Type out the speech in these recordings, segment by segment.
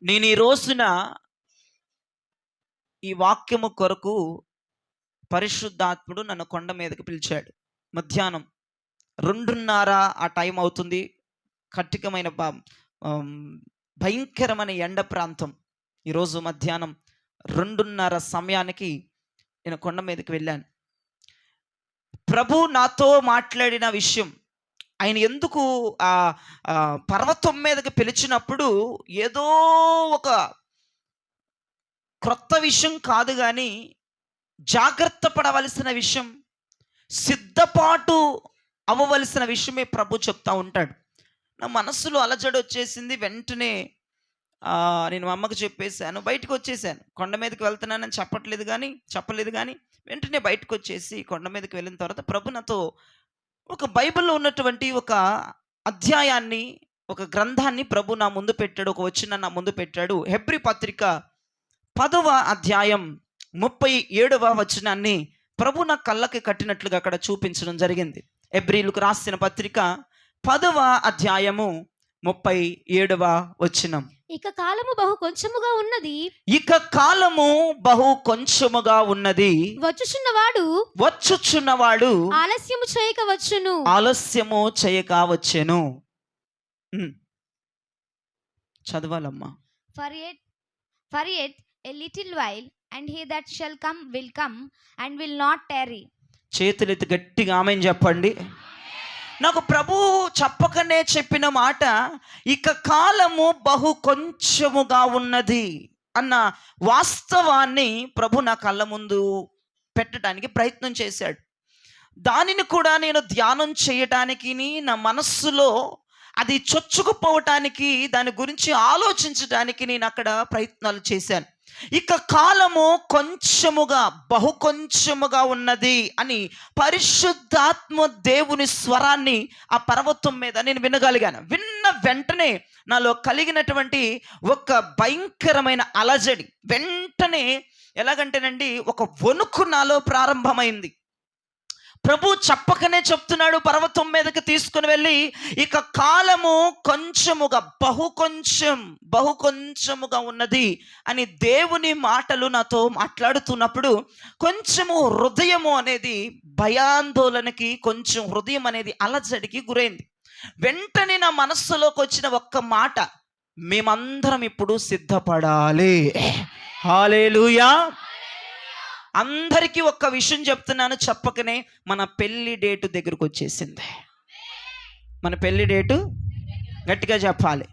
నేను ఈ రోజున ఈ వాక్యము కొరకు పరిశుద్ధాత్ముడు నన్ను కొండ మీదకి పిలిచాడు. మధ్యాహ్నం 2:30 ఆ టైం అవుతుంది. కఠినమైన భయంకరమైన ఎండ ప్రాంతం. ఈరోజు మధ్యాహ్నం 2:30 సమయానికి నేను కొండ మీదకి వెళ్ళాను. ప్రభు నాతో మాట్లాడిన విషయం, ఆయన ఎందుకు ఆ పర్వతం మీదకి పిలిచినప్పుడు ఏదో ఒక క్రొత్త విషయం కాదు, కానీ జాగ్రత్త పడవలసిన విషయం, సిద్ధపాటు అవ్వవలసిన విషయమే ప్రభు చెప్తా ఉంటాడు. నా మనసులో అలజడి వచ్చేసింది. వెంటనే నేను మా అమ్మకు చెప్పేశాను, బయటకు వచ్చేసాను. కొండ మీదకి వెళ్తున్నానని చెప్పలేదు కానీ వెంటనే బయటకు వచ్చేసి కొండ మీదకి వెళ్ళిన తర్వాత ప్రభు నాతో ఒక బైబిల్లో ఉన్నటువంటి ఒక అధ్యాయాన్ని, ఒక గ్రంథాన్ని ప్రభు నా ముందు పెట్టాడు. ఒక వచనం నా ముందు పెట్టాడు. హెబ్రీ పత్రిక 10వ అధ్యాయం 37వ వచనాన్ని ప్రభు నా కళ్ళకి కట్టినట్లుగా అక్కడ చూపించడం జరిగింది. హెబ్రీలకు రాసిన పత్రిక 10వ అధ్యాయము 37వ వచనం. ఇక కాలము బహు కొంచెముగా ఉన్నది, వచ్చుచున్నవాడు ఆలస్యము చేయకవచ్చును. చదవాలమ్మా. For yet a little while, and he that shall come will come and will not tarry. చేతులెత్తి గట్టిగా ఆమేన్ చెప్పండి. నాకు ప్రభు చెప్పకనే చెప్పిన మాట, ఇక కాలము బహు కొంచెముగా ఉన్నది అన్న వాస్తవాన్ని ప్రభు నా కళ్ళ ముందు పెట్టడానికి ప్రయత్నం చేశాడు. దానిని కూడా నేను ధ్యానం చేయటానికి, నా మనస్సులో అది చొచ్చుకుపోవటానికి, దాని గురించి ఆలోచించడానికి నేను అక్కడ ప్రయత్నాలు చేశాను. ఇక కాలము కొంచెముగా, బహు కొంచెముగా ఉన్నది అని పరిశుద్ధాత్మ దేవుని స్వరాన్ని ఆ పర్వతం మీద నేను వినగలిగాను. విన్న వెంటనే నాలో కలిగినటువంటి ఒక భయంకరమైన అలజడి, వెంటనే ఎలాగంటేనండి ఒక వణుకు నాలో ప్రారంభమైంది. ప్రభు చెప్పకనే చెప్తున్నాడు, పర్వతం మీదకి తీసుకుని వెళ్ళి ఇక కాలము కొంచెముగా, బహు కొంచెముగా ఉన్నది అని దేవుని మాటలు నాతో మాట్లాడుతున్నప్పుడు కొంచెము హృదయము అనేది భయాందోళనకి, కొంచెం హృదయం అనేది అలజడికి గురైంది. వెంటనే నా మనస్సులోకి వచ్చిన ఒక్క మాట, మేమందరం ఇప్పుడు సిద్ధపడాలి. హల్లెలూయా. అందరికీ ఒక్క విషయం చెప్తున్నాను, చెప్పకనే మన పెళ్లి డేటు దగ్గరకు వచ్చేసింది. మన పెళ్లి డేటు గట్టిగా చెప్పాలి.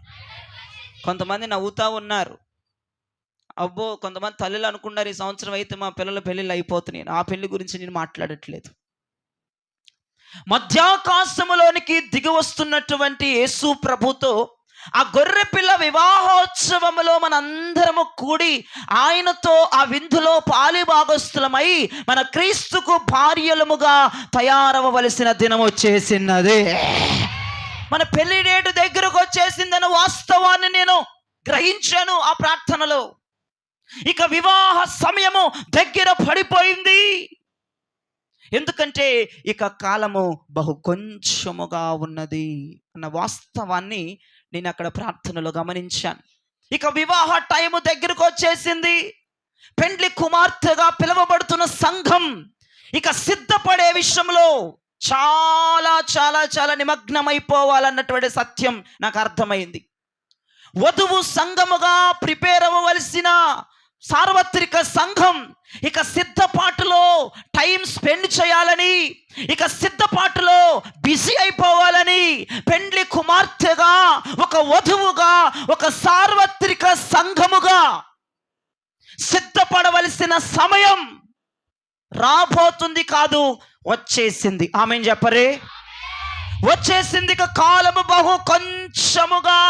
కొంతమంది నవ్వుతూ ఉన్నారు. అబ్బో, కొంతమంది తల్లులు అనుకున్నారు ఈ సంవత్సరం అయితే మా పిల్లల పెళ్ళిళ్ళు అయిపోతున్నాయి. ఆ పెళ్లి గురించి నేను మాట్లాడట్లేదు. మధ్యాకాశములోనికి దిగి వస్తున్నటువంటి యేసు ప్రభుతో ఆ గొర్రెపిల్ల వివాహోత్సవములో మనందరము కూడి ఆయనతో ఆ విందులో పాలిభాగస్తులమై మన క్రీస్తుకు భార్యలముగా తయారవ్వవలసిన దినం వచ్చేసినది. మన పెళ్లి డేటు దగ్గరకు వచ్చేసిందన్న వాస్తవాన్ని నేను గ్రహించాను ఆ ప్రార్థనలో. ఇక వివాహ సమయము దగ్గర పడిపోయింది. ఎందుకంటే ఇక కాలము బహు కొంచెముగా ఉన్నది అన్న వాస్తవాన్ని నేను అక్కడ ప్రార్థనలో గమనించాను. ఇక వివాహ టైము దగ్గరకు వచ్చేసింది. పెండ్లి కుమార్తెగా పిలువబడుతున్న సంఘం ఇక సిద్ధపడే విషయంలో చాలా చాలా చాలా నిమగ్నమైపోవాలన్నటువంటి సత్యం నాకు అర్థమైంది. వధువు సంఘముగా ప్రిపేర్ అవ్వవలసిన సార్వత్రిక సంఘం ఇక సిద్ధపాటులో టైం స్పెండ్ చేయాలని, ఇక సిద్ధపాటులో బిజీ అయిపోవాలని, పెండ్లి కుమార్తెగా, ఒక వధువుగా, ఒక సార్వత్రిక సంఘముగా సిద్ధపడవలసిన సమయం రాబోతుంది, కాదు వచ్చేసింది. ఆమేన్ చెప్పరే. వచ్చేసింది. ఇక కాలము బహు కొంచెముగా,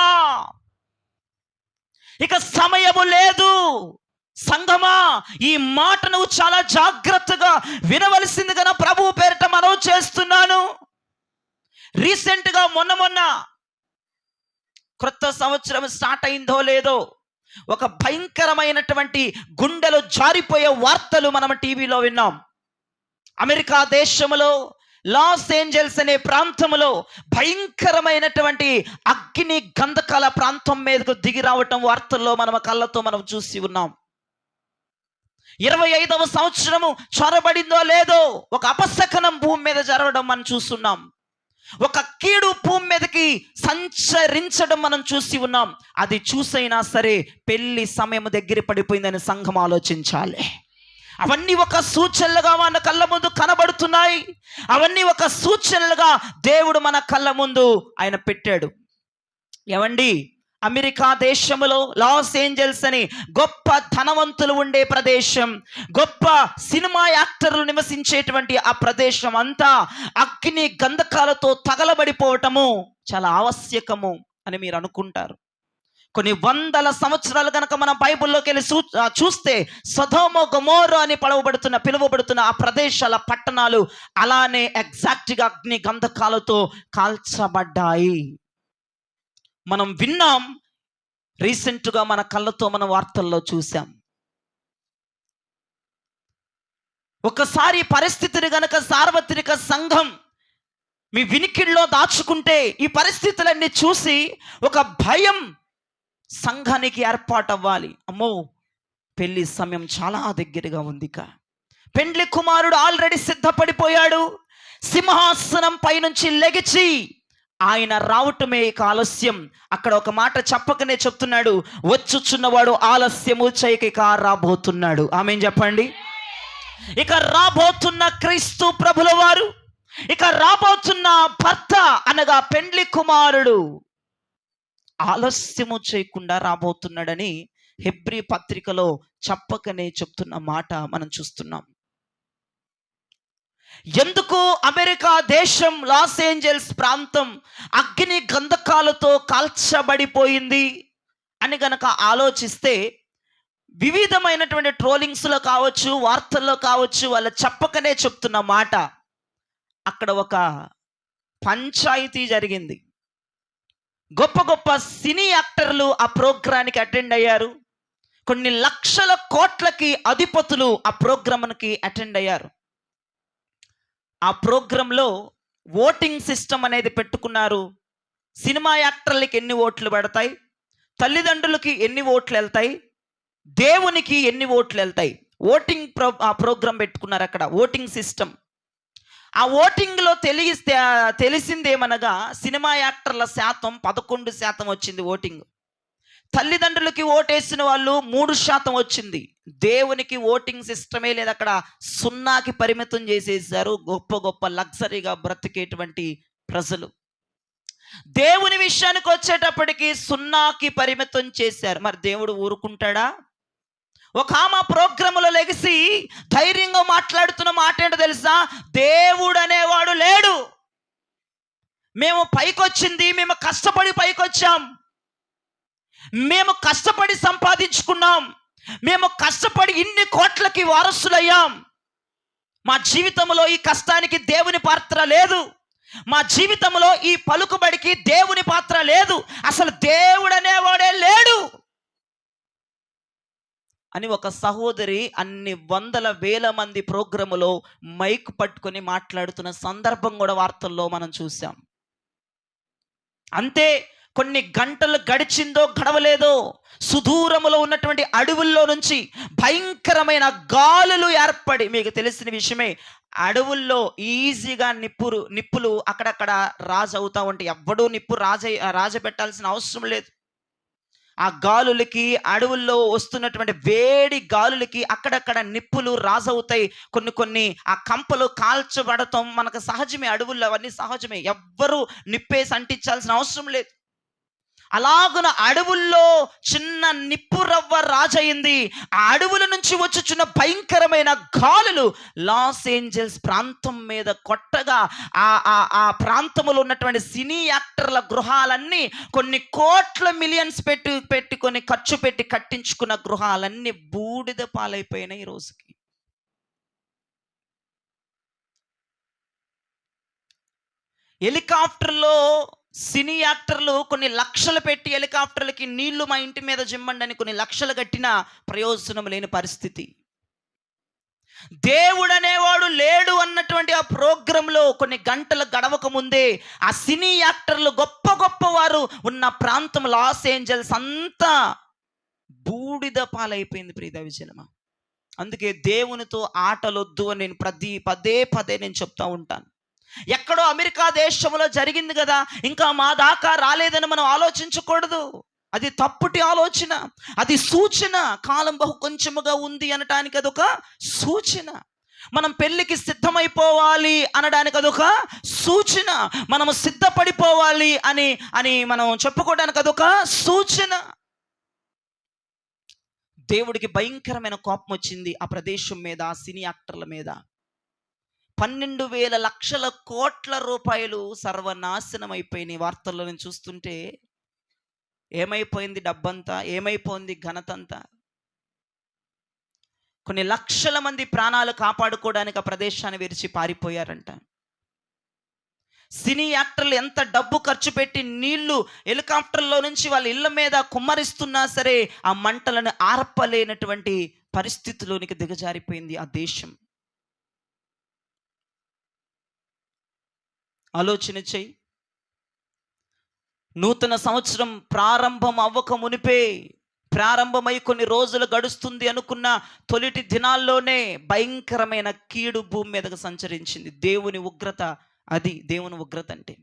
ఇక సమయము లేదు. సంఘమా, ఈ మాట నువ్వు చాలా జాగ్రత్తగా వినవలసిందిగా నా ప్రభువు పేరిట మనవి చేస్తున్నాను. రీసెంట్గా మొన్న క్రొత్త సంవత్సరం స్టార్ట్ అయిందో లేదో, ఒక భయంకరమైనటువంటి గుండెలు జారిపోయే వార్తలు మనం టీవీలో విన్నాం. అమెరికా దేశంలో లాస్ ఏంజల్స్ అనే ప్రాంతంలో భయంకరమైనటువంటి అగ్ని గంధకాల ప్రాంతం మీదకు దిగి రావటం వార్తల్లో మన కళ్ళతో మనం చూసి ఉన్నాం. 25వ సంవత్సరము చొరబడిందో లేదో ఒక అపశకనం భూమి మీద జరగడం మనం చూస్తున్నాం. ఒక కీడు భూమి మీదకి సంచరించడం మనం చూసి ఉన్నాం. అది చూసైనా సరే పెళ్లి సమయం దగ్గర పడిపోయిందని సంఘం ఆలోచించాలి. అవన్నీ ఒక సూచనలుగా మన కళ్ళ ముందు కనబడుతున్నాయి. అవన్నీ ఒక సూచనలుగా దేవుడు మన కళ్ళ ముందు ఆయన పెట్టాడు. ఏమండి, అమెరికా దేశంలో లాస్ ఏంజల్స్ అని గొప్ప ధనవంతులు ఉండే ప్రదేశం, గొప్ప సినిమా యాక్టర్లు నివసించేటువంటి ఆ ప్రదేశం అంతా అగ్ని గంధకాలతో తగలబడిపోవటము చాలా ఆవశ్యకము అని మీరు అనుకుంటారు. కొన్ని వందల సంవత్సరాలు కనుక మనం బైబిల్లోకి వెళ్ళి చూస్తే సొదొమ గొమొర్రా అని పిలువబడుతున్న ఆ ప్రదేశాల పట్టణాలు అలానే ఎగ్జాక్ట్గా అగ్ని గంధకాలతో కాల్చబడ్డాయి. మనం విన్నాం, రీసెంట్గా మన కళ్ళతో మన వార్తల్లో చూసాం. ఒకసారి పరిస్థితిని గనక సార్వత్రిక సంఘం మీ వినికిడిలో దాచుకుంటే ఈ పరిస్థితులన్నీ చూసి ఒక భయం సంఘానికి ఏర్పాటు అవ్వాలి. అమ్మో, పెళ్లి సమయం చాలా దగ్గరగా ఉందిక. పెండ్లి కుమారుడు ఆల్రెడీ సిద్ధపడిపోయాడు. సింహాసనం పైనుంచి లెగిచి ఆయన రావటమే ఆలస్యం. అక్కడ ఒక మాట చెప్పకనే చెప్తున్నాడు, వచ్చుచున్నవాడు ఆలస్యము చేయక రాబోతున్నాడు. ఆమేన్ చెప్పండి. ఇక రాబోతున్న క్రీస్తు ప్రభుల వారు, ఇక రాబోతున్న భర్త అనగా పెండ్లి కుమారుడు ఆలస్యము చేయకుండా రాబోతున్నాడని హెబ్రీ పత్రికలో చెప్పకనే చెప్తున్న మాట మనం చూస్తున్నాం. ఎందుకు అమెరికా దేశం లాస్ ఏంజల్స్ ప్రాంతం అగ్ని గంధకాలతో కాల్చబడిపోయింది అని గనక ఆలోచిస్తే వివిధమైనటువంటి ట్రోలింగ్స్లో కావచ్చు, వార్తల్లో కావచ్చు, వాళ్ళు చెప్పకనే చెప్తున్న మాట, అక్కడ ఒక పంచాయతీ జరిగింది. గొప్ప గొప్ప సినీ యాక్టర్లు ఆ ప్రోగ్రానికి అటెండ్ అయ్యారు. కొన్ని లక్షల కోట్లకి అధిపతులు ఆ ప్రోగ్రామ్కి అటెండ్ అయ్యారు. ఆ ప్రోగ్రాంలో ఓటింగ్ సిస్టమ్ అనేది పెట్టుకున్నారు. సినిమా యాక్టర్లకి ఎన్ని ఓట్లు పడతాయి, తల్లిదండ్రులకి ఎన్ని ఓట్లు వెళ్తాయి, దేవునికి ఎన్ని ఓట్లు వెళ్తాయి, ఓటింగ్ ప్రోగ్రాం పెట్టుకున్నారు. అక్కడ ఓటింగ్ సిస్టమ్. ఆ ఓటింగ్లో తెలిసిందేమనగా సినిమా యాక్టర్ల శాతం 11% వచ్చింది ఓటింగ్. తల్లిదండ్రులకి ఓటేసిన వాళ్ళు 3% వచ్చింది. దేవునికి ఓటింగ్ సిస్టమే లేదు, అక్కడ 0కి పరిమితం చేసేసారు. గొప్ప గొప్ప లగ్జరీగా బ్రతికేటువంటి ప్రజలు దేవుని విషయానికి వచ్చేటప్పటికి 0కి పరిమితం చేశారు. మరి దేవుడు ఊరుకుంటాడా? ఒక ఆమె ప్రోగ్రాములో లెగిసి ధైర్యంగా మాట్లాడుతున్న మాట ఏంటో తెలుసా? దేవుడు అనేవాడు లేడు. మేము పైకొచ్చింది, మేము కష్టపడి పైకొచ్చాం, మేము కష్టపడి సంపాదించుకున్నాం, మేము కష్టపడి ఇన్ని కోట్లకి వారసులయ్యాం. మా జీవితంలో ఈ కష్టానికి దేవుని పాత్ర లేదు, మా జీవితంలో ఈ పలుకుబడికి దేవుని పాత్ర లేదు, అసలు దేవుడు అనేవాడే లేడు అని ఒక సహోదరి అన్ని వందల వేల మంది ప్రోగ్రాములో మైక్ పట్టుకొని మాట్లాడుతున్న సందర్భం కూడా వార్తల్లో మనం చూసాం. అంతే, కొన్ని గంటలు గడిచిందో గడవలేదో సుదూరములో ఉన్నటువంటి అడవుల్లో నుంచి భయంకరమైన గాలులు ఏర్పడి, మీకు తెలిసిన విషయమే, అడవుల్లో ఈజీగా నిప్పులు అక్కడక్కడ రాజవుతా ఉంటాయి. ఎవ్వడూ నిప్పు రాజబెట్టాల్సిన అవసరం లేదు. ఆ గాలులకి, అడవుల్లో వస్తున్నటువంటి వేడి గాలులకి అక్కడక్కడ నిప్పులు రాజవుతాయి. కొన్ని ఆ కంపలు కాల్చబడటం మనకు సహజమే, అడవుల్లో అవన్నీ సహజమే. ఎవ్వరూ నిప్పేసి అంటించాల్సిన అవసరం లేదు. అలాగున అడవుల్లో చిన్న నిప్పు రవ్వ రాజయింది. ఆ అడవుల నుంచి వచ్చుచున్న భయంకరమైన గాలులు లాస్ ఏంజల్స్ ప్రాంతం మీద కొట్టగా ఆ ప్రాంతంలో ఉన్నటువంటి సినీ యాక్టర్ల గృహాలన్నీ, కొన్ని కోట్ల మిలియన్స్ పెట్టుకొని ఖర్చు పెట్టి కట్టించుకున్న గృహాలన్నీ బూడిద పాలైపోయినాయి ఈ రోజుకి. హెలికాప్టర్లో సినీ యాక్టర్లు కొన్ని లక్షలు పెట్టి హెలికాప్టర్లకి నీళ్లు మా ఇంటి మీద జిమ్మండి అని కొన్ని లక్షలు కట్టిన ప్రయోజనం లేని పరిస్థితి. దేవుడు అనేవాడు లేడు అన్నటువంటి ఆ ప్రోగ్రాంలో కొన్ని గంటలు గడవక ముందే ఆ సినీ యాక్టర్లు గొప్ప గొప్ప వారు ఉన్న ప్రాంతం లాస్ ఏంజల్స్ అంతా బూడిద పాలైపోయింది ప్రియ దైవజనమా. అందుకే దేవునితో ఆటలొద్దు అని నేను పదే పదే నేను చెప్తా ఉంటాను. ఎక్కడో అమెరికా దేశంలో జరిగింది కదా, ఇంకా మా దాకా రాలేదని మనం ఆలోచించకూడదు. అది తప్పుటి ఆలోచన, అది సూచన. కాలం బహు కొంచెముగా ఉంది అనడానికి అదొక సూచన. మనం పెళ్ళికి సిద్ధమైపోవాలి అనడానికి అదొక సూచన. మనము సిద్ధపడిపోవాలి అని అని మనం చెప్పుకోవడానికి అదొక సూచన. దేవుడికి భయంకరమైన కోపం వచ్చింది ఆ ప్రదేశం మీద, ఆ సినీ యాక్టర్ల మీద. 12,000 లక్షల కోట్ల రూపాయలు సర్వనాశనం అయిపోయినాయి. వార్తల్లో నేను చూస్తుంటే ఏమైపోయింది డబ్బంతా, ఏమైపోయింది ఘనతంతా. కొన్ని లక్షల మంది ప్రాణాలు కాపాడుకోవడానికి ఆ ప్రదేశాన్ని విడిచి పారిపోయారంట. సినీ యాక్టర్లు ఎంత డబ్బు ఖర్చు పెట్టి నీళ్లు హెలికాప్టర్లో నుంచి వాళ్ళ ఇళ్ళ మీద కుమ్మరిస్తున్నా సరే ఆ మంటలను ఆర్పలేనటువంటి పరిస్థితిలోనికి దిగజారిపోయింది ఆ దేశం. ఆలోచన చెయ్యి. నూతన సంవత్సరం ప్రారంభం అవ్వక మునిపే, ప్రారంభమై కొన్ని రోజులు గడుస్తుంది అనుకున్న తొలిటి దినాల్లోనే భయంకరమైన కీడు భూమి మీదకు సంచరించింది. దేవుని ఉగ్రత, అది దేవుని ఉగ్రత అంటే.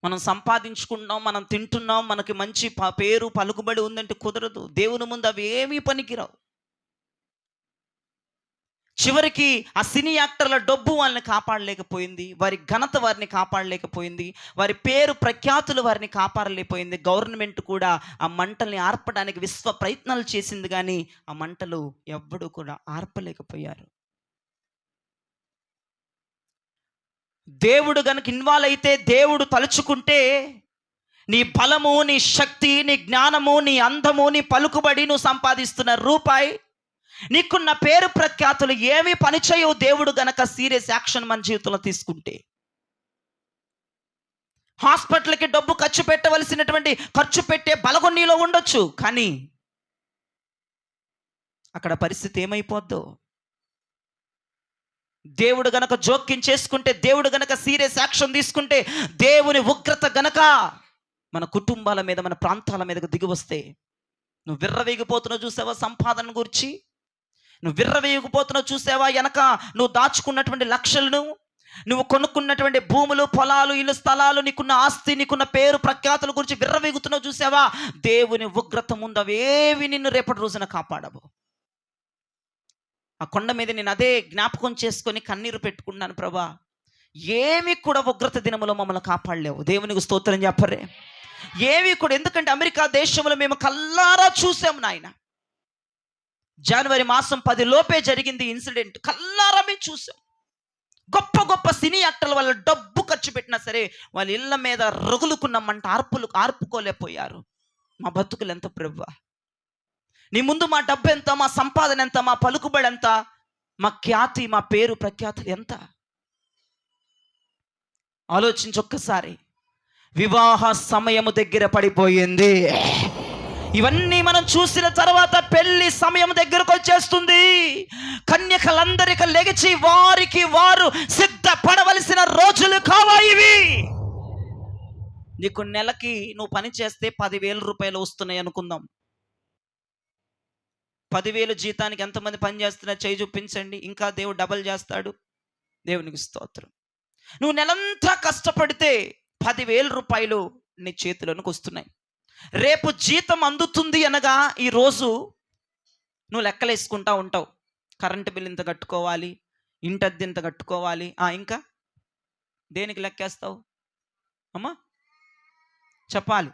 మనం సంపాదించుకుంటున్నాం, మనం తింటున్నాం, మనకి మంచి పేరు పలుకుబడి ఉందంటే కుదరదు. దేవుని ముందు అవి ఏమీ పనికిరావు. చివరికి ఆ సినీ యాక్టర్ల డబ్బు వాళ్ళని కాపాడలేకపోయింది, వారి ఘనత వారిని కాపాడలేకపోయింది, వారి పేరు ప్రఖ్యాతులు వారిని కాపాడలేకపోయింది. గవర్నమెంట్ కూడా ఆ మంటల్ని ఆర్పడానికి విశ్వ ప్రయత్నాలు చేసింది, కానీ ఆ మంటలు ఎవ్వడూ కూడా ఆర్పలేకపోయారు. దేవుడు గనుక ఇన్వాల్వ్ అయితే, దేవుడు తలుచుకుంటే, నీ బలము, నీ శక్తి, నీ జ్ఞానము, నీ అందము, నీ పలుకుబడి, నువ్వు సంపాదిస్తున్న రూపాయి, నీకున్న పేరు ప్రఖ్యాతులు ఏమీ పనిచేయవు. దేవుడు గనక సీరియస్ యాక్షన్ మన జీవితంలో తీసుకుంటే. హాస్పిటల్కి డబ్బు ఖర్చు పెట్టవలసినటువంటి ఖర్చు పెట్టే బలగం నీలో ఉండొచ్చు, కానీ అక్కడ పరిస్థితి ఏమైపోద్దో. దేవుడు గనక జోక్యం చేసుకుంటే, దేవుడు గనక సీరియస్ యాక్షన్ తీసుకుంటే, దేవుని ఉగ్రత గనక మన కుటుంబాల మీద, మన ప్రాంతాల మీదకు దిగి వస్తే, నువ్వు విర్రవేగిపోతున్నావు చూసావా సంపాదన గురించి, నువ్వు విర్రవేగిపోతున్నావు చూసావా వెనక నువ్వు దాచుకున్నటువంటి లక్షలను, నువ్వు కొనుక్కున్నటువంటి భూములు, పొలాలు, ఇల్లు, స్థలాలు, నీకున్న ఆస్తి, నీకున్న పేరు ప్రఖ్యాతుల గురించి విర్రవేగుతున్నావు చూసావా, దేవుని ఉగ్రత ముందు అవేవి నిన్ను రేపటి రోజున కాపాడవు. ఆ కొండ మీద నేను అదే జ్ఞాపకం చేసుకొని కన్నీరు పెట్టుకున్నాను, ప్రభా ఏమి కూడా ఉగ్రత దినములో మమ్మల్ని కాపాడలేవు. దేవునికి స్తోత్రం చెప్పరే. ఏవి కూడా, ఎందుకంటే అమెరికా దేశంలో మేము కల్లారా చూసాము నాయన. జనవరి మాసం 10 లోపే జరిగింది ఇన్సిడెంట్, కల్లారా మేము చూసాం. గొప్ప గొప్ప సినీ యాక్టర్ల వాళ్ళ డబ్బు ఖర్చు పెట్టినా సరే వాళ్ళ ఇళ్ళ మీద రగులుకున్నామంట, ఆర్పుకోలేకపోయారు. మా బతుకులు ఎంత ప్రభువా, నీ ముందు మా డబ్బు ఎంత, మా సంపాదన ఎంత, మా పలుకుబడి ఎంత, మా ఖ్యాతి, మా పేరు ప్రఖ్యాతులు ఎంత. ఆలోచించి ఒక్కసారి. వివాహ సమయము దగ్గర పడిపోయింది. ఇవన్నీ మనం చూసిన తర్వాత పెళ్లి సమయం దగ్గరకు వచ్చేస్తుంది. కన్యకలందరికీ లెగిచి వారికి వారు సిద్ధపడవలసిన రోజులు కావా ఇవి. నీకు నెలకి నువ్వు పని చేస్తే 10,000 రూపాయలు వస్తున్నాయి అనుకుందాం. 10,000 జీతానికి ఎంతమంది పని చేస్తున్నా చేయి చూపించండి, ఇంకా దేవుడు డబల్ చేస్తాడు. దేవునికి స్తోత్రం. నువ్వు నెలంతా కష్టపడితే 10,000 రూపాయలు నీ చేతిలోనికి వస్తున్నాయి. రేపు జీతం అందుతుంది అనగా ఈరోజు నువ్వు లెక్కలేసుకుంటా ఉంటావు. కరెంటు బిల్ ఇంత కట్టుకోవాలి, ఇంటద్దె ఇంత కట్టుకోవాలి, ఇంకా దేనికి లెక్కేస్తావు అమ్మా చెప్పాలి.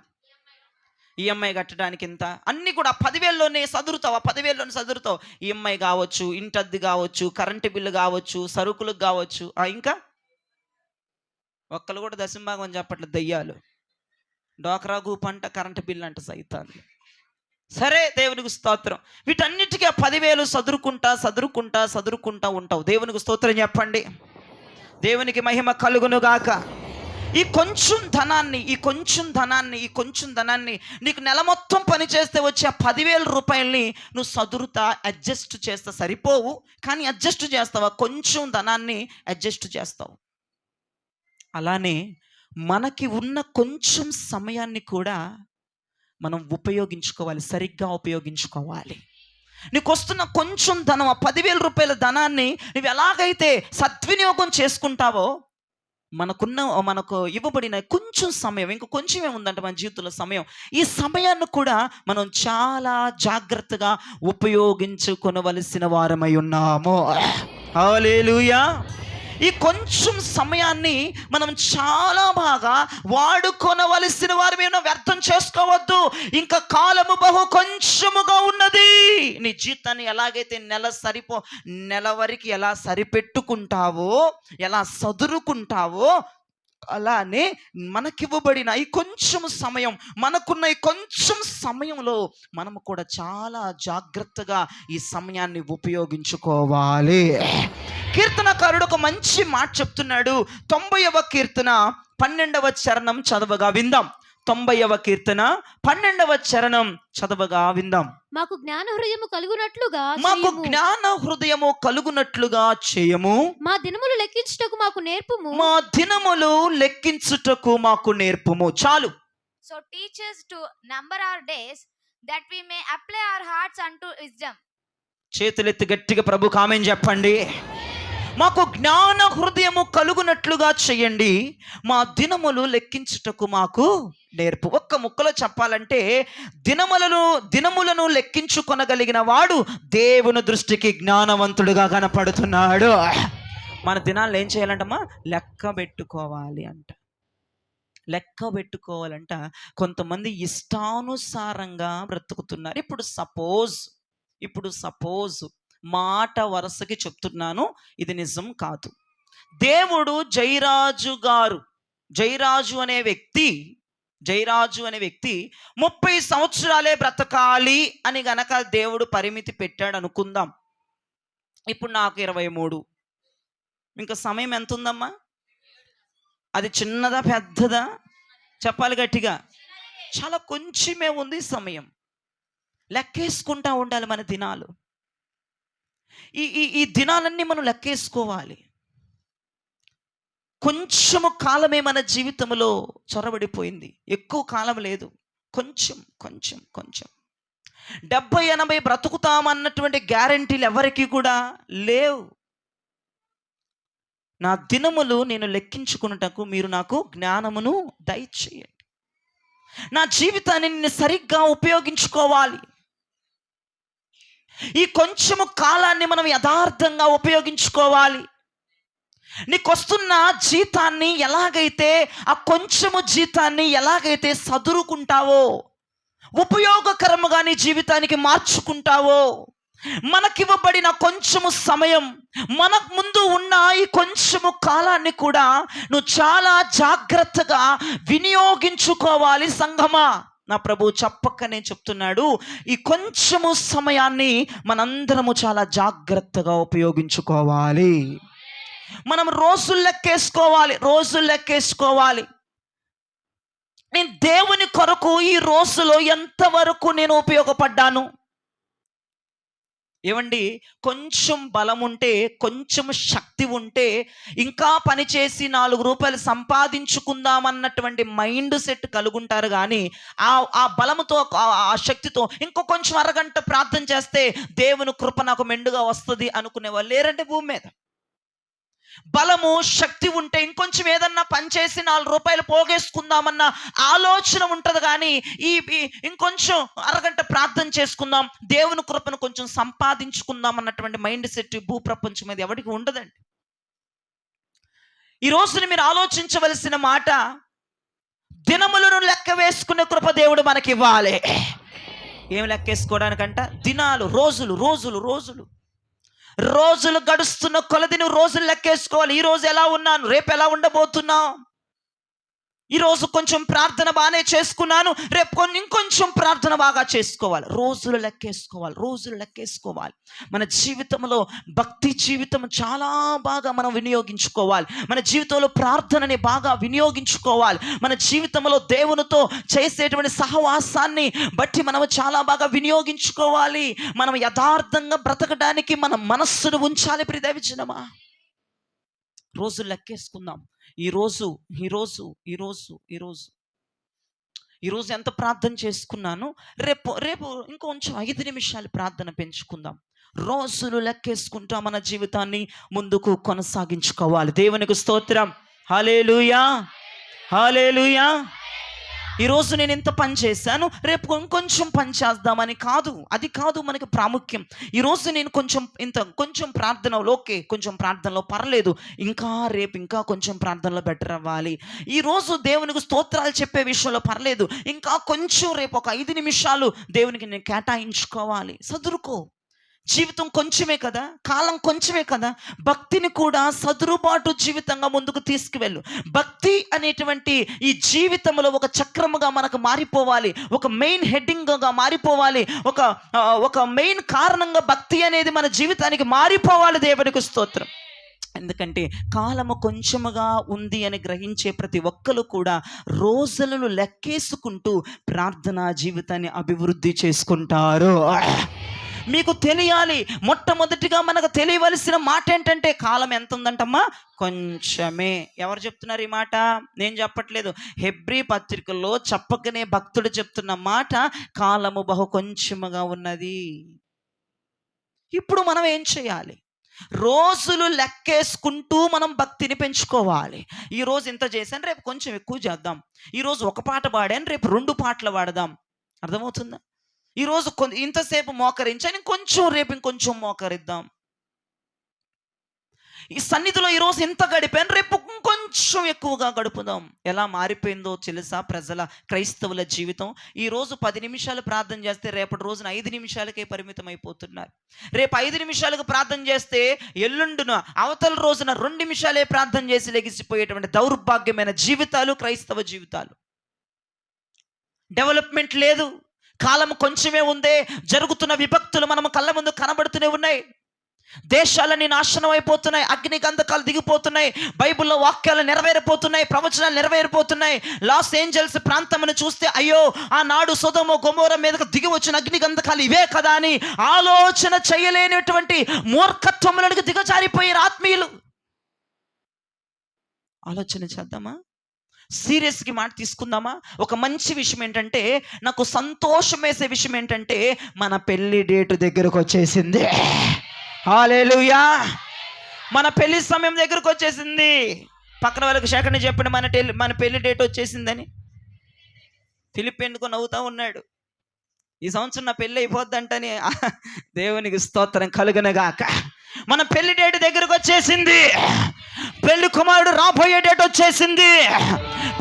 ఈఎంఐ కట్టడానికి ఇంత, అన్నీ కూడా 10,000లోనే సదురుతావు. ఆ 10,000లోనే సదురుతావు. ఈఎంఐ కావచ్చు, ఇంటద్దె కావచ్చు, కరెంటు బిల్లు కావచ్చు, సరుకులకు కావచ్చు, ఇంకా ఒక్కరు కూడా దశంభాగం చెప్పట్లేదు. దయ్యాలు, డోకరా గ్రూప్ అంట, కరెంటు బిల్లు అంట, సైతాన్ని. సరే, దేవునికి స్తోత్రం. వీటన్నిటికీ 10,000 సదురుకుంటా ఉంటావు. దేవునికి స్తోత్రం చెప్పండి. దేవునికి మహిమ కలుగును గాక. ఈ కొంచెం ధనాన్ని నీకు నెల మొత్తం పని చేస్తే వచ్చే ఆ 10,000 రూపాయల్ని నువ్వు సదురుతా అడ్జస్ట్ చేస్తా, సరిపోవు కానీ అడ్జస్ట్ చేస్తావా, కొంచెం ధనాన్ని అడ్జస్ట్ చేస్తావు. అలానే మనకి ఉన్న కొంచెం సమయాన్ని కూడా మనం ఉపయోగించుకోవాలి, సరిగ్గా ఉపయోగించుకోవాలి. నీకు వస్తున్న కొంచెం ధనం, ఆ 10,000 రూపాయల ధనాన్ని నువ్వు ఎలాగైతే సద్వినియోగం చేసుకుంటావో, మనకు ఇవ్వబడిన కొంచెం సమయం, ఇంక కొంచెమే ఉందంట మన జీవితంలో సమయం, ఈ సమయాన్ని కూడా మనం చాలా జాగ్రత్తగా ఉపయోగించుకొనవలసిన వారమై ఉన్నాము. హల్లెలూయా. ఈ కొంచెం సమయాన్ని మనం చాలా బాగా వాడుకొనవలసిన వారమే ఉన్నాం. వ్యర్థం చేసుకోవద్దు. ఇంకా కాలము బహు కొంచెముగా ఉన్నది. నీ జీవితాన్ని ఎలాగైతే నెల వరకు ఎలా సరిపెట్టుకుంటావో, ఎలా సదురుకుంటావో, అలానే మనకివ్వబడిన ఈ కొంచెం సమయం, మనకున్న ఈ కొంచెం సమయంలో మనము కూడా చాలా జాగ్రత్తగా ఈ సమయాన్ని ఉపయోగించుకోవాలి. కీర్తనకారుడు ఒక మంచి మాట చెప్తున్నాడు. 90వ కీర్తన 12వ చరణం చదవగా విందాం. 90వ కీర్తన 12వ చరణం చదవగా విందాం. మాకు జ్ఞాన హృదయము కలుగునట్లుగా చేయము. మా దినములు లెక్కించుటకు మాకు నేర్పుము. చాలు. So teach us to number our days that we may apply our hearts unto wisdom. చేతులెత్తి గట్టిగా ప్రభుకు ఆమేన్ చెప్పండి. మాకు జ్ఞాన హృదయము కలుగునట్లుగా చేయండి, మా దినములు లెక్కించుటకు మాకు నేర్పు. ఒక్క ముక్కలో చెప్పాలంటే దినములను లెక్కించుకొనగలిగిన వాడు దేవుని దృష్టికి జ్ఞానవంతుడుగా కనపడుతున్నాడు. మన దినాలను ఏం చేయాలంటమ్మా? లెక్క పెట్టుకోవాలంట. కొంతమంది ఇష్టానుసారంగా బ్రతుకుతున్నారు. ఇప్పుడు సపోజ్ మాట వరుసకి చెప్తున్నాను, ఇది నిజం కాదు. దేవుడు జయరాజు అనే వ్యక్తి 30 సంవత్సరాలే బ్రతకాలి అని గనక దేవుడు పరిమితి పెట్టాడు అనుకుందాం. ఇప్పుడు నాకు 23. ఇంకా సమయం ఎంత ఉందమ్మా? అది చిన్నదా పెద్దదా? చెప్పాలి గట్టిగా. చాలా కొంచెమే ఉంది సమయం. లెక్కేసుకుంటా ఉండాలి మన దినాలు. ఈ దినాలన్నీ మనం లెక్కేసుకోవాలి. కొంచెము కాలమే మన జీవితంలో చొరబడిపోయింది, ఎక్కువ కాలం లేదు. కొంచెం 70-80 బ్రతుకుతామన్నటువంటి గ్యారంటీలు ఎవరికి కూడా లేవు. నా దినములు నేను లెక్కించుకున్నటకు మీరు నాకు జ్ఞానమును దయచేయండి. నా జీవితాన్ని నేను సరిగ్గా ఉపయోగించుకోవాలి. ఈ కొంచెము కాలాన్ని మనం యథార్థంగా ఉపయోగించుకోవాలి. నీకొస్తున్న జీతాన్ని ఆ కొంచెము జీతాన్ని ఎలాగైతే సదురుకుంటావో, ఉపయోగకరముగా నీ జీవితానికి మార్చుకుంటావో, మనకివ్వబడిన కొంచెము సమయం, మనకు ముందు ఉన్న ఈ కొంచెము కాలాన్ని కూడా నువ్వు చాలా జాగ్రత్తగా వినియోగించుకోవాలి సంఘమా. నా ప్రభు చెప్పకనే చెప్తున్నాడు, ఈ కొంచెము సమయాన్ని మనందరము చాలా జాగ్రత్తగా ఉపయోగించుకోవాలి. మనం రోజులు లెక్కేసుకోవాలి. నేను దేవుని కొరకు ఈ రోజులో ఎంతవరకు నేను ఉపయోగపడ్డాను? ఏమండి, కొంచెం బలం ఉంటే, కొంచెం శక్తి ఉంటే, ఇంకా పనిచేసి 4 రూపాయలు సంపాదించుకుందామన్నటువంటి మైండ్ సెట్ కలుగుంటారు. కానీ ఆ బలముతో, ఆ శక్తితో ఇంకో కొంచెం అరగంట ప్రార్థన చేస్తే దేవుని కృప నాకు మెండుగా వస్తుంది అనుకునే వాళ్ళు లేరంటే భూమి మీద. బలము శక్తి ఉంటే ఇంకొంచెం ఏదన్నా పనిచేసి 4 రూపాయలు పోగేసుకుందామన్న ఆలోచన ఉంటుంది. కానీ ఇంకొంచెం అరగంట ప్రార్థన చేసుకుందాం, దేవుని కృపను కొంచెం సంపాదించుకుందాం అన్నటువంటి మైండ్ సెట్ భూప్రపంచం మీద ఎవరికి ఉండదండి. ఈ రోజున మీరు ఆలోచించవలసిన మాట, దినములను లెక్క వేసుకునే కృప దేవుడు మనకి ఇవ్వాలి. ఏం లెక్కేసుకోవడానికంట? దినాలు, రోజులు గడుస్తున్న కొలది నువ్వు రోజులు లెక్కేసుకోవాలి. ఈ రోజు ఎలా ఉన్నాను, రేపు ఎలా ఉండబోతున్నావు? ఈరోజు కొంచెం ప్రార్థన బాగానే చేసుకున్నాను, రేపు ఇంకొంచెం ప్రార్థన బాగా చేసుకోవాలి. రోజులు లెక్కేసుకోవాలి. మన జీవితంలో భక్తి జీవితం చాలా బాగా మనం వినియోగించుకోవాలి. మన జీవితంలో ప్రార్థనని బాగా వినియోగించుకోవాలి. మన జీవితంలో దేవునితో చేసేటువంటి సహవాసాన్ని బట్టి మనం చాలా బాగా వినియోగించుకోవాలి. మనం యథార్థంగా బ్రతకడానికి మన మనస్సును ఉంచాలి. ప్రియ దైవజనమా, రోజులు లెక్కేసుకుందాం. ఈరోజు ఎంత ప్రార్థన చేసుకున్నాను, రేపు ఇంకొంచెం 5 నిమిషాలు ప్రార్థన పెంచుకుందాం. రోజులు లెక్కేసుకుంటా మన జీవితాన్ని ముందుకు కొనసాగించుకోవాలి. దేవునికి స్తోత్రం. హల్లెలూయా, హల్లెలూయా. ఈరోజు నేను ఇంత పని చేశాను, రేపు ఇంకొంచెం పని చేద్దామని కాదు, అది కాదు మనకి ప్రాముఖ్యం. ఈరోజు నేను కొంచెం ప్రార్థనలో ఓకే, కొంచెం ప్రార్థనలో పర్లేదు, రేపు ఇంకా కొంచెం ప్రార్థనలో బెటర్ అవ్వాలి. ఈరోజు దేవునికి స్తోత్రాలు చెప్పే విషయంలో పర్లేదు, ఇంకా కొంచెం రేపు ఒక 5 నిమిషాలు దేవునికి నేను కేటాయించుకోవాలి. సదురుకో. జీవితం కొంచెమే కదా, కాలం కొంచెమే కదా. భక్తిని కూడా సదురుబాటు జీవితంగా ముందుకు తీసుకువెళ్ళు. భక్తి అనేటువంటి ఈ జీవితంలో ఒక చక్రముగా మనకు మారిపోవాలి, ఒక మెయిన్ హెడ్డింగ్గా మారిపోవాలి, ఒక మెయిన్ కారణంగా భక్తి అనేది మన జీవితానికి మారిపోవాలి. దేవునికి స్తోత్రం. ఎందుకంటే కాలము కొంచెముగా ఉంది అని గ్రహించే ప్రతి ఒక్కరు కూడా రోజులను లెక్కేసుకుంటూ ప్రార్థనా జీవితాన్ని అభివృద్ధి చేసుకుంటారు. మీకు తెలియాలి, మొట్టమొదటిగా మనకు తెలియవలసిన మాట ఏంటంటే కాలం ఎంత ఉందంటమ్మా, కొంచెమే. ఎవరు చెప్తున్నారు ఈ మాట? నేను చెప్పట్లేదు. హెబ్రీ పత్రికలో చెప్పకనే భక్తుడు చెప్తున్న మాట, కాలము బహు కొంచెముగా ఉన్నది. ఇప్పుడు మనం ఏం చేయాలి? రోజులు లెక్కేసుకుంటూ మనం భక్తిని పెంచుకోవాలి. ఈరోజు ఇంత చేశాను, రేపు కొంచెం ఎక్కువ చేద్దాం. ఈరోజు ఒక పాట పాడాను, రేపు 2 పాటలు పాడదాం. అర్థమవుతుందా? ఈరోజు ఇంతసేపు మోకరించాను, రేపు ఇంకొంచెం మోకరిద్దాం. ఈ సన్నిధిలో ఈరోజు ఎంత గడిపాను, రేపు ఇంకొంచెం ఎక్కువగా గడుపుదాం. ఎలా మారిపోయిందో తెలుసా క్రైస్తవుల జీవితం? ఈరోజు 10 నిమిషాలు ప్రార్థన చేస్తే రేపటి రోజున 5 నిమిషాలకే పరిమితం అయిపోతున్నారు. రేపు 5 నిమిషాలకు ప్రార్థన చేస్తే ఎల్లుండున అవతల రోజున 2 నిమిషాలే ప్రార్థన చేసి లెగిసిపోయేటువంటి దౌర్భాగ్యమైన జీవితాలు క్రైస్తవ జీవితాలు. డెవలప్మెంట్ లేదు, కాలం కొంచెమే ఉందే. జరుగుతున్న విభక్తులు మనం కళ్ళ ముందు కనబడుతూనే ఉన్నాయి. దేశాలన్నీ నాశనం అయిపోతున్నాయి, అగ్ని గంధకాలు దిగిపోతున్నాయి, బైబిల్లో వాక్యాలు నెరవేరిపోతున్నాయి, ప్రవచనాలు నెరవేరిపోతున్నాయి. లాస్ ఏంజల్స్ ప్రాంతమును చూస్తే అయ్యో, ఆనాడు సొదొమ గొమొర మీదకు దిగి వచ్చిన అగ్ని గంధకాలు ఇవే కదా అని ఆలోచన చేయలేనటువంటి మూర్ఖత్వములకు దిగజారిపోయారు ఆత్మీయులు. ఆలోచన చేద్దామా? సీరియస్గా మాట తీసుకుందామా? ఒక మంచి విషయం ఏంటంటే, నాకు సంతోషం వేసే విషయం ఏంటంటే, మన పెళ్లి డేటు దగ్గరకు వచ్చేసింది. హల్లెలూయా. మన పెళ్లి సమయం దగ్గరకు వచ్చేసింది. పక్కన వాళ్ళకి శేఖర్ని చెప్పండి, మన పెళ్లి డేట్ వచ్చేసిందని. ఫిలిప్ ఎందుకో నవ్వుతూ ఉన్నాడు. ఈ సంవత్సరం నా పెళ్ళి అయిపోద్దంటని. దేవునికి స్తోత్రం కలుగునగాక. మన పెళ్లి డేట్ దగ్గరకు వచ్చేసింది. పెళ్లి కుమారుడు రాబోయే డేట్ వచ్చేసింది.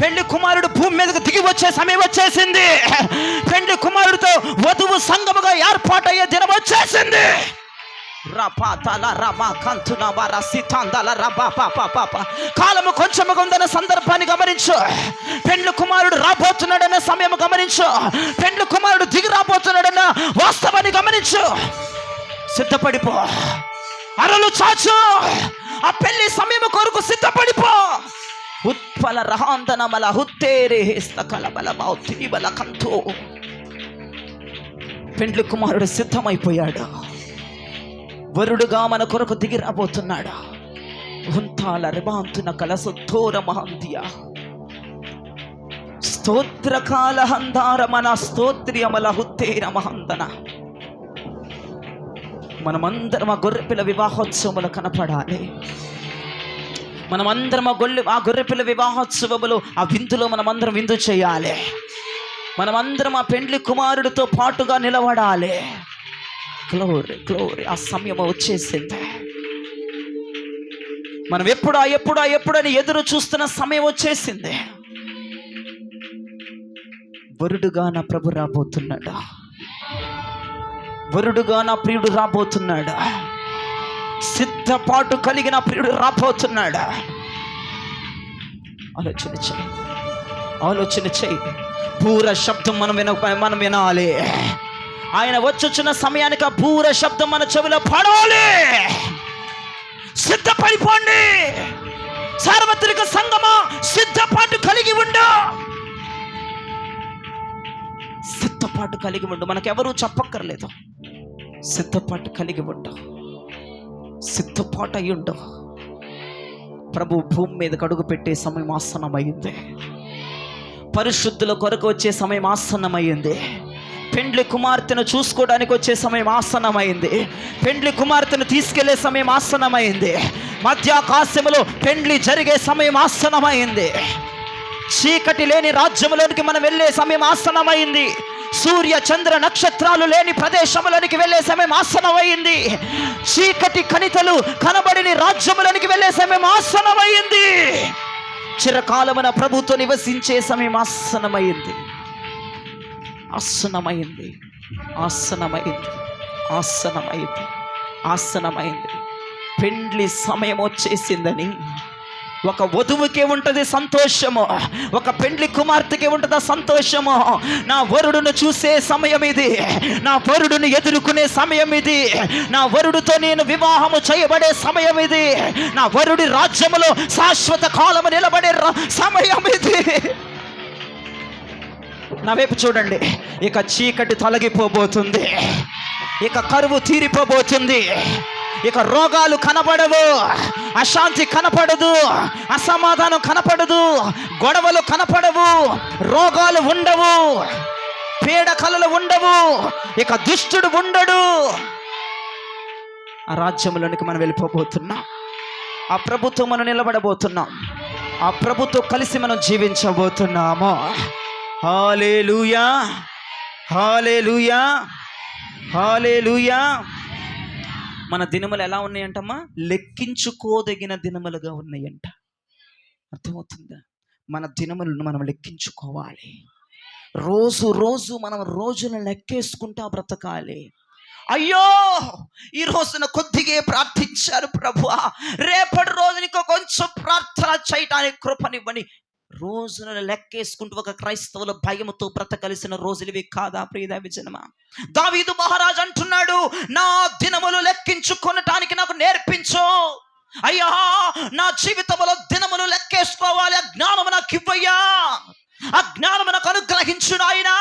పెళ్లి కుమారుడు భూమి మీదకు దిగి వచ్చే సమయం వచ్చేసింది. పెళ్లి కుమారుడితో వధువు సంగముగా ఏర్పాటయ్యే దినం వచ్చేసింది. కాలము కొంచెముగా ఉందన్న సందర్భాన్ని గమనించు. పెండ్లి కుమారుడు రాబోతున్నాడన్న సమయం గమనించు. పెండ్లి కుమారుడు దిగి రాబోతున్నాడన్న వాస్తవాన్ని గమనించు. సిద్ధపడిపో, అరలు చాచు, ఆ పెళ్లి సమయం కొరకు సిద్ధపడిపో. ఉత్పల రహాంతనమల హుత్తేరే హస్తకలబల మౌతిబల కంతో. పెండ్లి కుమారుడు సిద్ధమైపోయాడు, వరుడుగా మన కొరకు దిగి రాబోతున్నాడు. హుంతాల రిబాంతున కలసోర మహంతియ స్తోత్రకాల హందార మన స్తోత్రియమల హుత్తేర మహంతన. మనమందరం ఆ గొర్రెపిల్ల వివాహోత్సవములు కనపడాలి. మనమందరం ఆ గొర్రెపిల్ల వివాహోత్సవములు, ఆ విందులో మనమందరం విందు చేయాలి. మనమందరం ఆ పెండ్లి కుమారుడితో పాటుగా నిలబడాలి. Glory glory. ఆ సమయం వచ్చేసింది. మనం ఎప్పుడని ఎదురు చూస్తున్న సమయం వచ్చేసింది. వరుడుగా నా ప్రభు రాబోతున్నాడు. వరుడుగా నా ప్రియుడు రాబోతున్నాడు. సిద్ధపాటు కలిగిన ప్రియుడు రాబోతున్నాడు. ఆలోచన చేయి. ఆలోచన చేయి. బూర శబ్దం మనం వినాలి. ఆయన వచ్చొచ్చిన సమయానికి ఆ బూర శబ్దం మన చెవిలో పడాలి. సిద్ధపడిపోండి. సార్వత్రిక సంగమా, సిద్ధపాటు కలిగి ఉండు. సిద్ధపాటు కలిగి ఉండు. మనకెవరూ చెప్పక్కర్లేదు. సిద్ధపాటు కలిగి ఉండు. సిద్ధపాటు అయ్యుండు. ప్రభు భూమి మీదకి అడుగు పెట్టే సమయం ఆసన్నమైంది. పరిశుద్ధుల కొరకు వచ్చే సమయం ఆసన్నమైంది. పెండ్లి కుమార్తెను చూసుకోవడానికి వచ్చే సమయం ఆసన్నమైంది. పెండ్లి కుమార్తెను తీసుకెళ్లే సమయం ఆసన్నమైంది. మధ్యాకాశములో పెండ్లి జరిగే సమయం ఆసన్నమైంది. చీకటి లేని రాజ్యములోనికి మనం వెళ్ళే సమయం ఆసన్నమైంది. సూర్య చంద్ర నక్షత్రాలు లేని ప్రదేశములోనికి వెళ్ళే సమయం ఆసన్నమైంది. చీకటి కణితలు కనబడిని రాజ్యములోనికి వెళ్ళే సమయం ఆసన్నమైంది. చిరకాలమున ప్రభుతో నివసించే సమయం ఆసన్నమైంది. ఆసన్నమైంది. ఆసన్నమైంది. ఆసన్నమైంది. ఆసన్నమైంది. పెండ్లి సమయం వచ్చేసిందని ఒక వధువుకే ఉంటుంది సంతోషము, ఒక పెండ్లి కుమార్తెకి ఉంటుంది సంతోషము. నా వరుడును చూసే సమయం ఇది. నా వరుడును ఎదుర్కొనే సమయం ఇది. నా వరుడుతో నేను వివాహము చేయబడే సమయం ఇది. నా వరుడి రాజ్యములో శాశ్వత కాలము నిలబడే సమయం ఇది. నా వైపు చూడండి. ఇక చీకటి తొలగిపోబోతుంది. ఇక కరువు తీరిపోబోతుంది. ఇక రోగాలు కనపడవు, అశాంతి కనపడదు, అసమాధానం కనపడదు, గొడవలు కనపడవు, రోగాలు ఉండవు, పీడకలలు ఉండవు, ఇక దుష్టుడు ఉండడు. ఆ రాజ్యంలోనికి మనం వెళ్ళిపోబోతున్నాం. ఆ ప్రభుత్వం మనం నిలబడబోతున్నాం. ఆ ప్రభుతో కలిసి మనం జీవించబోతున్నాము. హల్లెలూయా, హల్లెలూయా, హల్లెలూయా. మన దినములు ఎలా ఉన్నాయంటమ్మా? లెక్కించుకోదగిన దినములుగా ఉన్నాయంట. అర్థమవుతుందా? మన దినములను మనం లెక్కించుకోవాలి. రోజు రోజు మనం రోజును లెక్కేసుకుంటా బ్రతకాలి. అయ్యో, ఈ రోజున కొద్దిగా ప్రార్థించారు ప్రభువా, రేపటి రోజునికో కొంచెం ప్రార్థన చేయటానికి కృపనివ్వని రోజులను లెక్కేసుకుంటూ ఒక క్రైస్తవుల భయముతో బ్రతకలిసిన రోజులు ఇవి కాదా ప్రియదేవి జనమా? దావీదు మహారాజు అంటున్నాడు, నా దినములు లెక్కించుకొనటానికి నాకు నేర్పించు అయ్యా. నా జీవితంలో దినములు లెక్కేసుకోవాలి. ఆ జ్ఞానము నాకు ఇవ్వయ్యా, ఆ జ్ఞానము నాకు అనుగ్రహించు నాయనా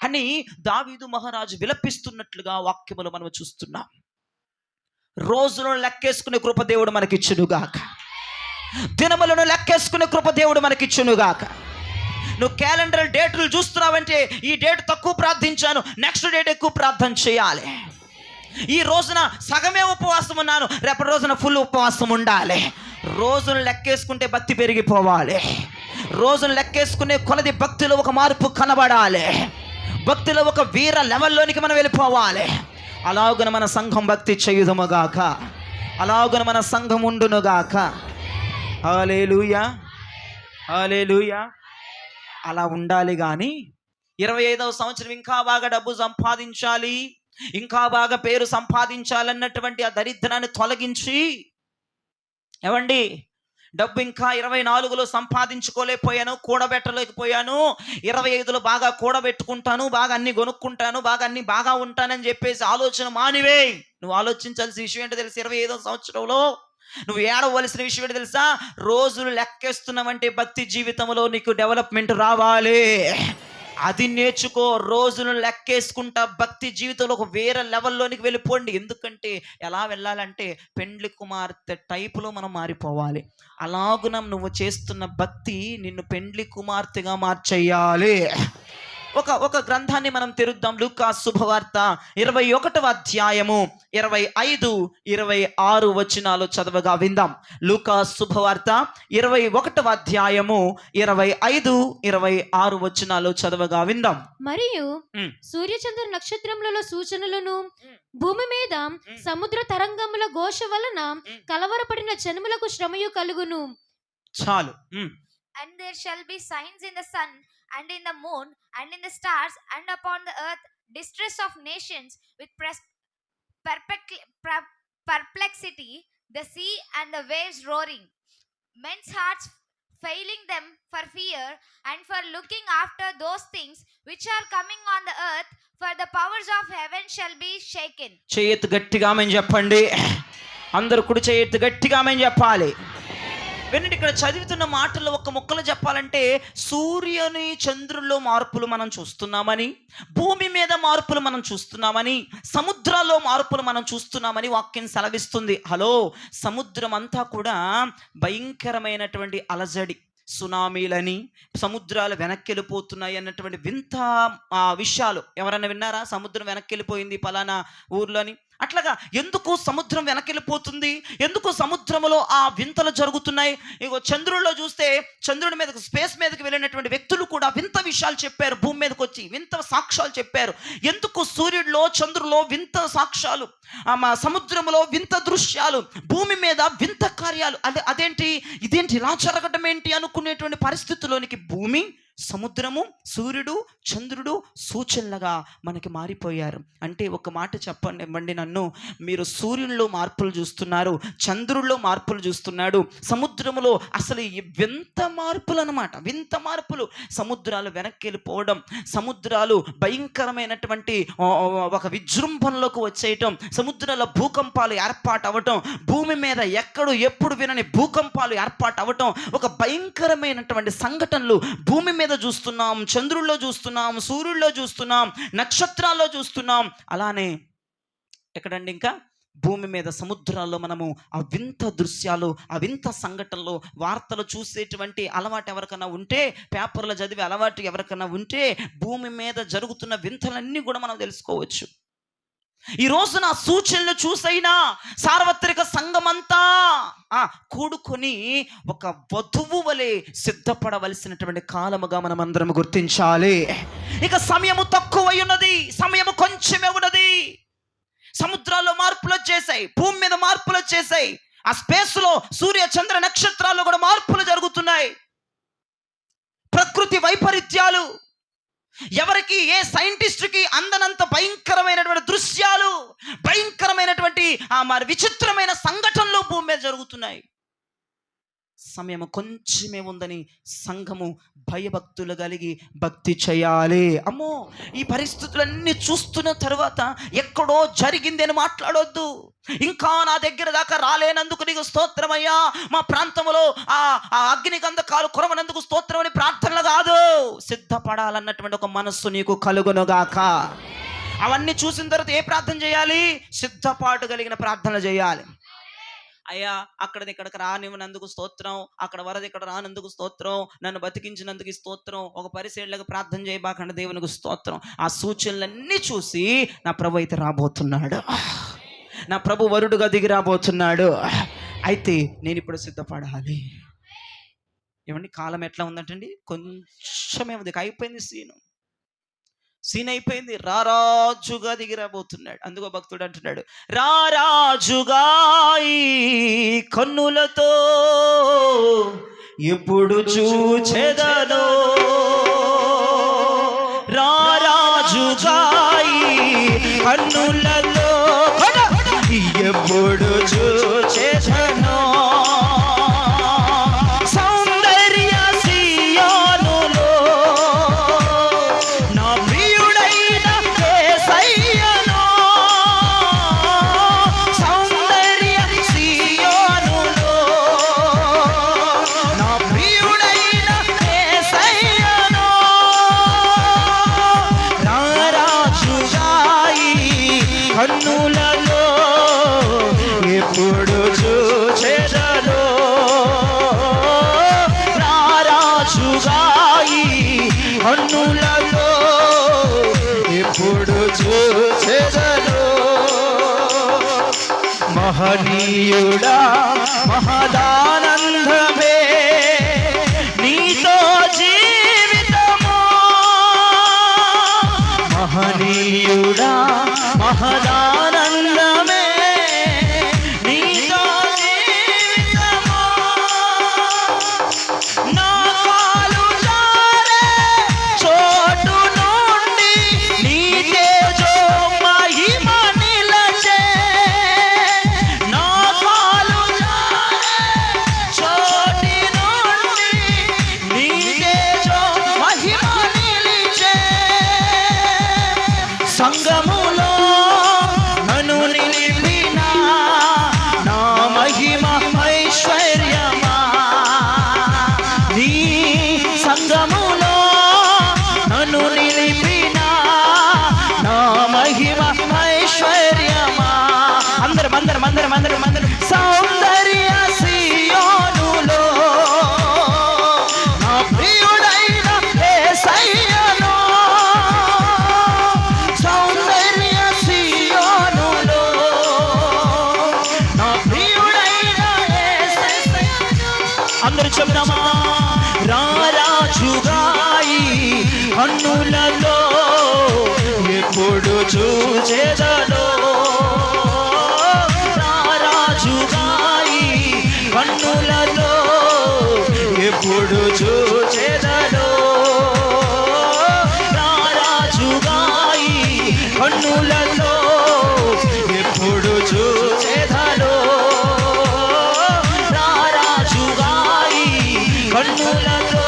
అని దావీదు మహారాజు విలపిస్తున్నట్లుగా వాక్యములు మనం చూస్తున్నాం. రోజులను లెక్కేసుకునే కృప దేవుడు మనకిచ్చునుగాక. దినములను లెక్కేసుకునే కృప దేవుడు మనకిచ్చునుగాక. నువ్వు క్యాలెండర్ డేట్లు చూస్తున్నావంటే ఈ డేట్ తక్కువ ప్రార్థించాను, నెక్స్ట్ డేట్ ఎక్కువ ప్రార్థన చేయాలి. ఈ రోజున సగమే ఉపవాసం ఉన్నాను, రేపటి రోజున ఫుల్ ఉపవాసం ఉండాలి. రోజును లెక్కేసుకుంటే భక్తి పెరిగిపోవాలి. రోజును లెక్కేసుకునే కొలది భక్తిలో ఒక మార్పు కనబడాలి. భక్తిలో ఒక వీర లెవెల్లోనికి మనం వెళ్ళిపోవాలి. అలాగున మన సంఘం భక్తి చేయుదుముగాక. అలాగున మన సంఘం ఉండునుగాక. హల్లెలూయా, హల్లెలూయా. అలా ఉండాలి. కానీ 25వ సంవత్సరం ఇంకా బాగా డబ్బు సంపాదించాలి, ఇంకా బాగా పేరు సంపాదించాలన్నటువంటి ఆ దరిద్రాన్ని తొలగించి, ఏమండి, డబ్బు ఇంకా 24లో సంపాదించుకోలేకపోయాను, కూడబెట్టలేకపోయాను, 25లో బాగా కూడబెట్టుకుంటాను, బాగా అన్ని కొనుక్కుంటాను, బాగా అన్ని బాగా ఉంటానని చెప్పేసి ఆలోచన మానివే. నువ్వు ఆలోచించాల్సిన విషయం ఏంటో తెలుసు? 25వ సంవత్సరంలో నువ్వు ఏడవలసిన విషయం ఏంటో తెలుసా? రోజులు లెక్కేస్తున్నావంటే భక్తి జీవితంలో నీకు డెవలప్మెంట్ రావాలి. అది నేర్చుకో. రోజులను లెక్కేసుకుంటా భక్తి జీవితంలో ఒక వేరే లెవెల్లోనికి వెళ్ళిపోండి. ఎందుకంటే ఎలా వెళ్ళాలంటే పెండ్లి కుమార్తె టైపులో మనం మారిపోవాలి. అలాగున నువ్వు చేస్తున్న భక్తి నిన్ను పెండ్లి కుమార్తెగా మార్చేయాలి. ఒక గ్రంథాన్ని మనం తెరుద్దాం. లూకా శుభవార్త 21వ అధ్యాయము 25, 26 వచనాలు చదవగా విందాం. లూకా శుభవార్త 21వ అధ్యాయము 25, 26 వచనాలు చదవగా విందాం. మరియు సూర్యచంద్ర నక్షత్రములలో సూచనలను, భూమి మీద సముద్ర తరంగముల ఘోష వలన కలవరపడిన జనములకు శ్రమయు కలుగును. చాలు. And there shall be signs in the sun and in the moon and in the stars, and upon the earth distress of nations with perplexity, the sea and the waves roaring, men's hearts failing them for fear and for looking after those things which are coming on the earth, for the powers of heaven shall be shaken. చేయెత్తు గట్టిగా ఆమేన్ చెప్పండి. అందరూ కుడి చేయెత్తు గట్టిగా ఆమేన్ చెప్పాలి. వినండి, ఇక్కడ చదువుతున్న మాటల్లో ఒక్క ముక్కలో చెప్పాలంటే సూర్యుని చంద్రుల్లో మార్పులు మనం చూస్తున్నామని, భూమి మీద మార్పులు మనం చూస్తున్నామని, సముద్రాల్లో మార్పులు మనం చూస్తున్నామని వాక్యం సెలవిస్తుంది. హలో, సముద్రం అంతా కూడా భయంకరమైనటువంటి అలజడి, సునామీలని, సముద్రాలు వెనక్కి వెళ్ళిపోతున్నాయి అన్నటువంటి వింత విషయాలు ఎవరైనా విన్నారా? సముద్రం వెనక్కి వెళ్ళిపోయింది పలానా ఊర్లోని. అట్లాగా ఎందుకు సముద్రం వెనకెళ్ళిపోతుంది, ఎందుకు సముద్రంలో ఆ వింతలు జరుగుతున్నాయి? ఇగో చంద్రుల్లో చూస్తే చంద్రుడి మీదకి, స్పేస్ మీదకి వెళ్ళినటువంటి వ్యక్తులు కూడా వింత విషయాలు చెప్పారు, భూమి మీదకి వచ్చి వింత సాక్ష్యాలు చెప్పారు. ఎందుకు సూర్యుడిలో చంద్రులో వింత సాక్ష్యాలు, సముద్రంలో వింత దృశ్యాలు, భూమి మీద వింత కార్యాలు, అదేంటి ఇదేంటి ఇలా జరగడం ఏంటి అనుకునేటువంటి పరిస్థితుల్లోనికి భూమి, సముద్రము, సూర్యుడు, చంద్రుడు సూచనలుగా మనకి మారిపోయారు. అంటే ఒక మాట చెప్పండి ఇవ్వండి నన్ను, మీరు సూర్యుల్లో మార్పులు చూస్తున్నారు, చంద్రుల్లో మార్పులు చూస్తున్నాడు, సముద్రములో అసలు వింత మార్పులు అన్నమాట, వింత మార్పులు. సముద్రాలు వెనక్కి వెళ్ళిపోవడం, సముద్రాలు భయంకరమైనటువంటి ఒక విజృంభణలోకి వచ్చేయటం, సముద్రాల భూకంపాలు ఏర్పాటు అవ్వటం, భూమి మీద ఎప్పుడు వినని భూకంపాలు ఏర్పాటు అవ్వటం, ఒక భయంకరమైనటువంటి సంఘటనలు భూమి మీద చూస్తున్నాం, చంద్రుల్లో చూస్తున్నాం, సూర్యుల్లో చూస్తున్నాం, నక్షత్రాల్లో చూస్తున్నాం. అలానే ఎక్కడండి ఇంకా భూమి మీద, సముద్రాల్లో మనము ఆ వింత దృశ్యాలు, ఆ వింత సంఘటనలు, వార్తలు చూసేటువంటి అలవాటు ఎవరికైనా ఉంటే, పేపర్లో చదివే అలవాటు ఎవరికైనా ఉంటే, భూమి మీద జరుగుతున్న వింతలన్నీ కూడా మనం తెలుసుకోవచ్చు. ఈ రోజున సూచనలు చూసైనా సార్వత్రిక సంఘమంతా కూడుకొని ఒక వధువు వలె సిద్ధపడవలసినటువంటి కాలముగా మనం అందరం గుర్తించాలి. ఇక సమయము తక్కువై ఉన్నది, సమయము కొంచెమే ఉన్నది. సముద్రాల్లో మార్పులు వచ్చేసాయి, భూమి మీద మార్పులు వచ్చేసాయి, ఆ స్పేస్లో సూర్య చంద్ర నక్షత్రాల్లో కూడా మార్పులు జరుగుతున్నాయి. ప్రకృతి వైపరీత్యాలు, ఎవరికి ఏ సైంటిస్టుకి అందనంత భయంకరమైనటువంటి దృశ్యాలు, భయంకరమైనటువంటి మరి విచిత్రమైన సంఘటనలు భూమి మీద జరుగుతున్నాయి. సమయం కొంచెమే ఉందని సంఘము భయభక్తులు కలిగి భక్తి చేయాలి. అమ్మో, ఈ పరిస్థితులన్నీ చూస్తున్న తర్వాత ఎక్కడో జరిగింది అని మాట్లాడొద్దు. ఇంకా నా దగ్గర దాకా రాలేనందుకు నీకు స్తోత్రమయ్యా, మా ప్రాంతంలో ఆ అగ్ని గంధకాలు కురవనందుకు స్తోత్రం అని ప్రార్థనలు కాదు, సిద్ధపడాలన్నటువంటి ఒక మనస్సు నీకు కలుగునుగాక. అవన్నీ చూసిన తర్వాత ఏ ప్రార్థన చేయాలి? సిద్ధపాటు కలిగిన ప్రార్థనలు చేయాలి. అయ్యా, అక్కడిది ఇక్కడికి రానివ్వనందుకు స్తోత్రం, అక్కడ వరది ఇక్కడ రానందుకు స్తోత్రం, నన్ను బతికించినందుకు స్తోత్రం, ఒక పరిశీలనకు ప్రార్థన చేయబాకండి దేవునికి స్తోత్రం. ఆ సూచనలన్నీ చూసి నా ప్రభు అయితే రాబోతున్నాడు, నా ప్రభు వరుడుగా దిగి రాబోతున్నాడు, అయితే నేను ఇప్పుడు సిద్ధపడాలి. ఏమండి, కాలం ఎట్లా ఉందంటండి? కొంచెమే ఉంది, అయిపోయింది సీన్ అయిపోయింది. రారాజుగా దిగి రాబోతున్నాడు. అందుకో భక్తుడు అంటున్నాడు, రారాజుగా ఈ కన్నులతో ఎప్పుడు చూచెదనో, రారాజుగా ఈ కన్నులతో ఎప్పుడు చూచెదనో, కన్నులలో ఎప్పుడు చూచెదనో, రారాజుగా ఈ కన్నులలో ఎప్పుడు చూచెదనో, మహనీయుడా మహదానందమే నీతో జీవితము, మహనీయుడా మహదానందమే నీతో జీవితము, నా కాలు జారే చోటు నుండి నీ తేజో మహిమ నిలచే, నా కాలు జారే చోటు కన్నులలో ఎప్పుడు చూచెదను రారాజుగాయి కన్నులలో ఎప్పుడు చూచెదను రారాజుగాయి కన్నులలో ఎప్పుడు చూచెదను రారాజుగాయి కన్నులలో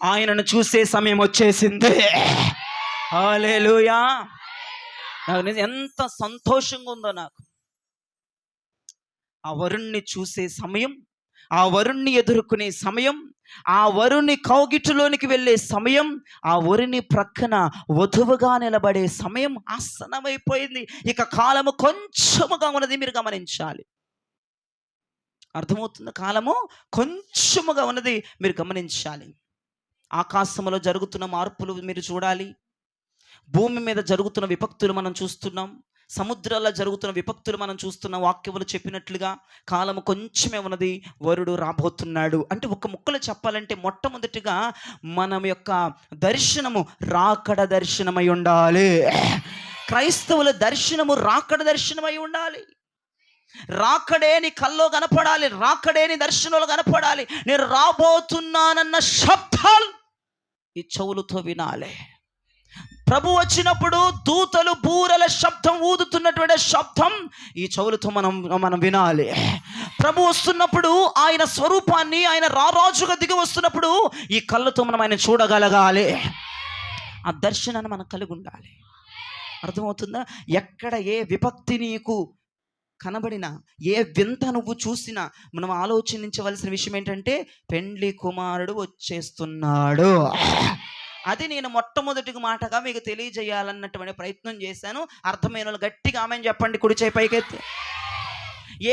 ఆయనను చూసే సమయం వచ్చేసింది. హల్లెలూయా. నాకు ఎంత సంతోషంగా ఉందో నాకు. ఆ వరుణ్ణి చూసే సమయం, ఆ వరుణ్ణి ఎదుర్కొనే సమయం, ఆ వరుణ్ణి కౌగిటిలోనికి వెళ్ళే సమయం, ఆ వరుని ప్రక్కన వధువుగా నిలబడే సమయం ఆసన్నమైపోయింది. ఇక కాలము కొంచెముగా ఉన్నది, మీరు గమనించాలి. అర్థమవుతుంది? కాలము కొంచెముగా ఉన్నది, మీరు గమనించాలి. ఆకాశంలో జరుగుతున్న మార్పులు మీరు చూడాలి. భూమి మీద జరుగుతున్న విపత్తులు మనం చూస్తున్నాం. సముద్రాల్లో జరుగుతున్న విపత్తులు మనం చూస్తున్నాం. వాక్యములు చెప్పినట్లుగా కాలము కొంచెమే ఉన్నది, వరుడు రాబోతున్నాడు. అంటే ఒక ముక్కలో చెప్పాలంటే మొట్టమొదటిగా మనం యొక్క దర్శనము రాకడ దర్శనమై ఉండాలి. క్రైస్తవుల దర్శనము రాకడ దర్శనమై ఉండాలి. రాకడే నీ కల్లో కనపడాలి, రాకడే నీ దర్శనంలో కనపడాలి. నేను రాబోతున్నానన్న శబ్దాలు ఈ చెవులతో వినాలి. ప్రభు వచ్చినప్పుడు దూతలు బూరల శబ్దం ఊదుతున్నటువంటి శబ్దం ఈ చెవులతో మనం వినాలి. ప్రభు వస్తున్నప్పుడు ఆయన స్వరూపాన్ని, ఆయన రారాజుగా దిగి వస్తున్నప్పుడు ఈ కళ్ళతో మనం ఆయన చూడగలగాలి. ఆ దర్శనాన్ని మనం కలిగి ఉండాలి. అర్థమవుతుందా? ఎక్కడ ఏ విపత్తి నీకు కనబడినా, ఏ వింత నువ్వు చూసినా మనం ఆలోచించవలసిన విషయం ఏంటంటే పెండ్లి కుమారుడు వచ్చేస్తున్నాడు. అది నేను మొట్టమొదటి మాటగా మీకు తెలియజేయాలన్నటువంటి ప్రయత్నం చేశాను. అర్థమైన వాళ్ళు గట్టిగా ఆమేన్ చెప్పండి. కుడి చేయి పైకెత్తి.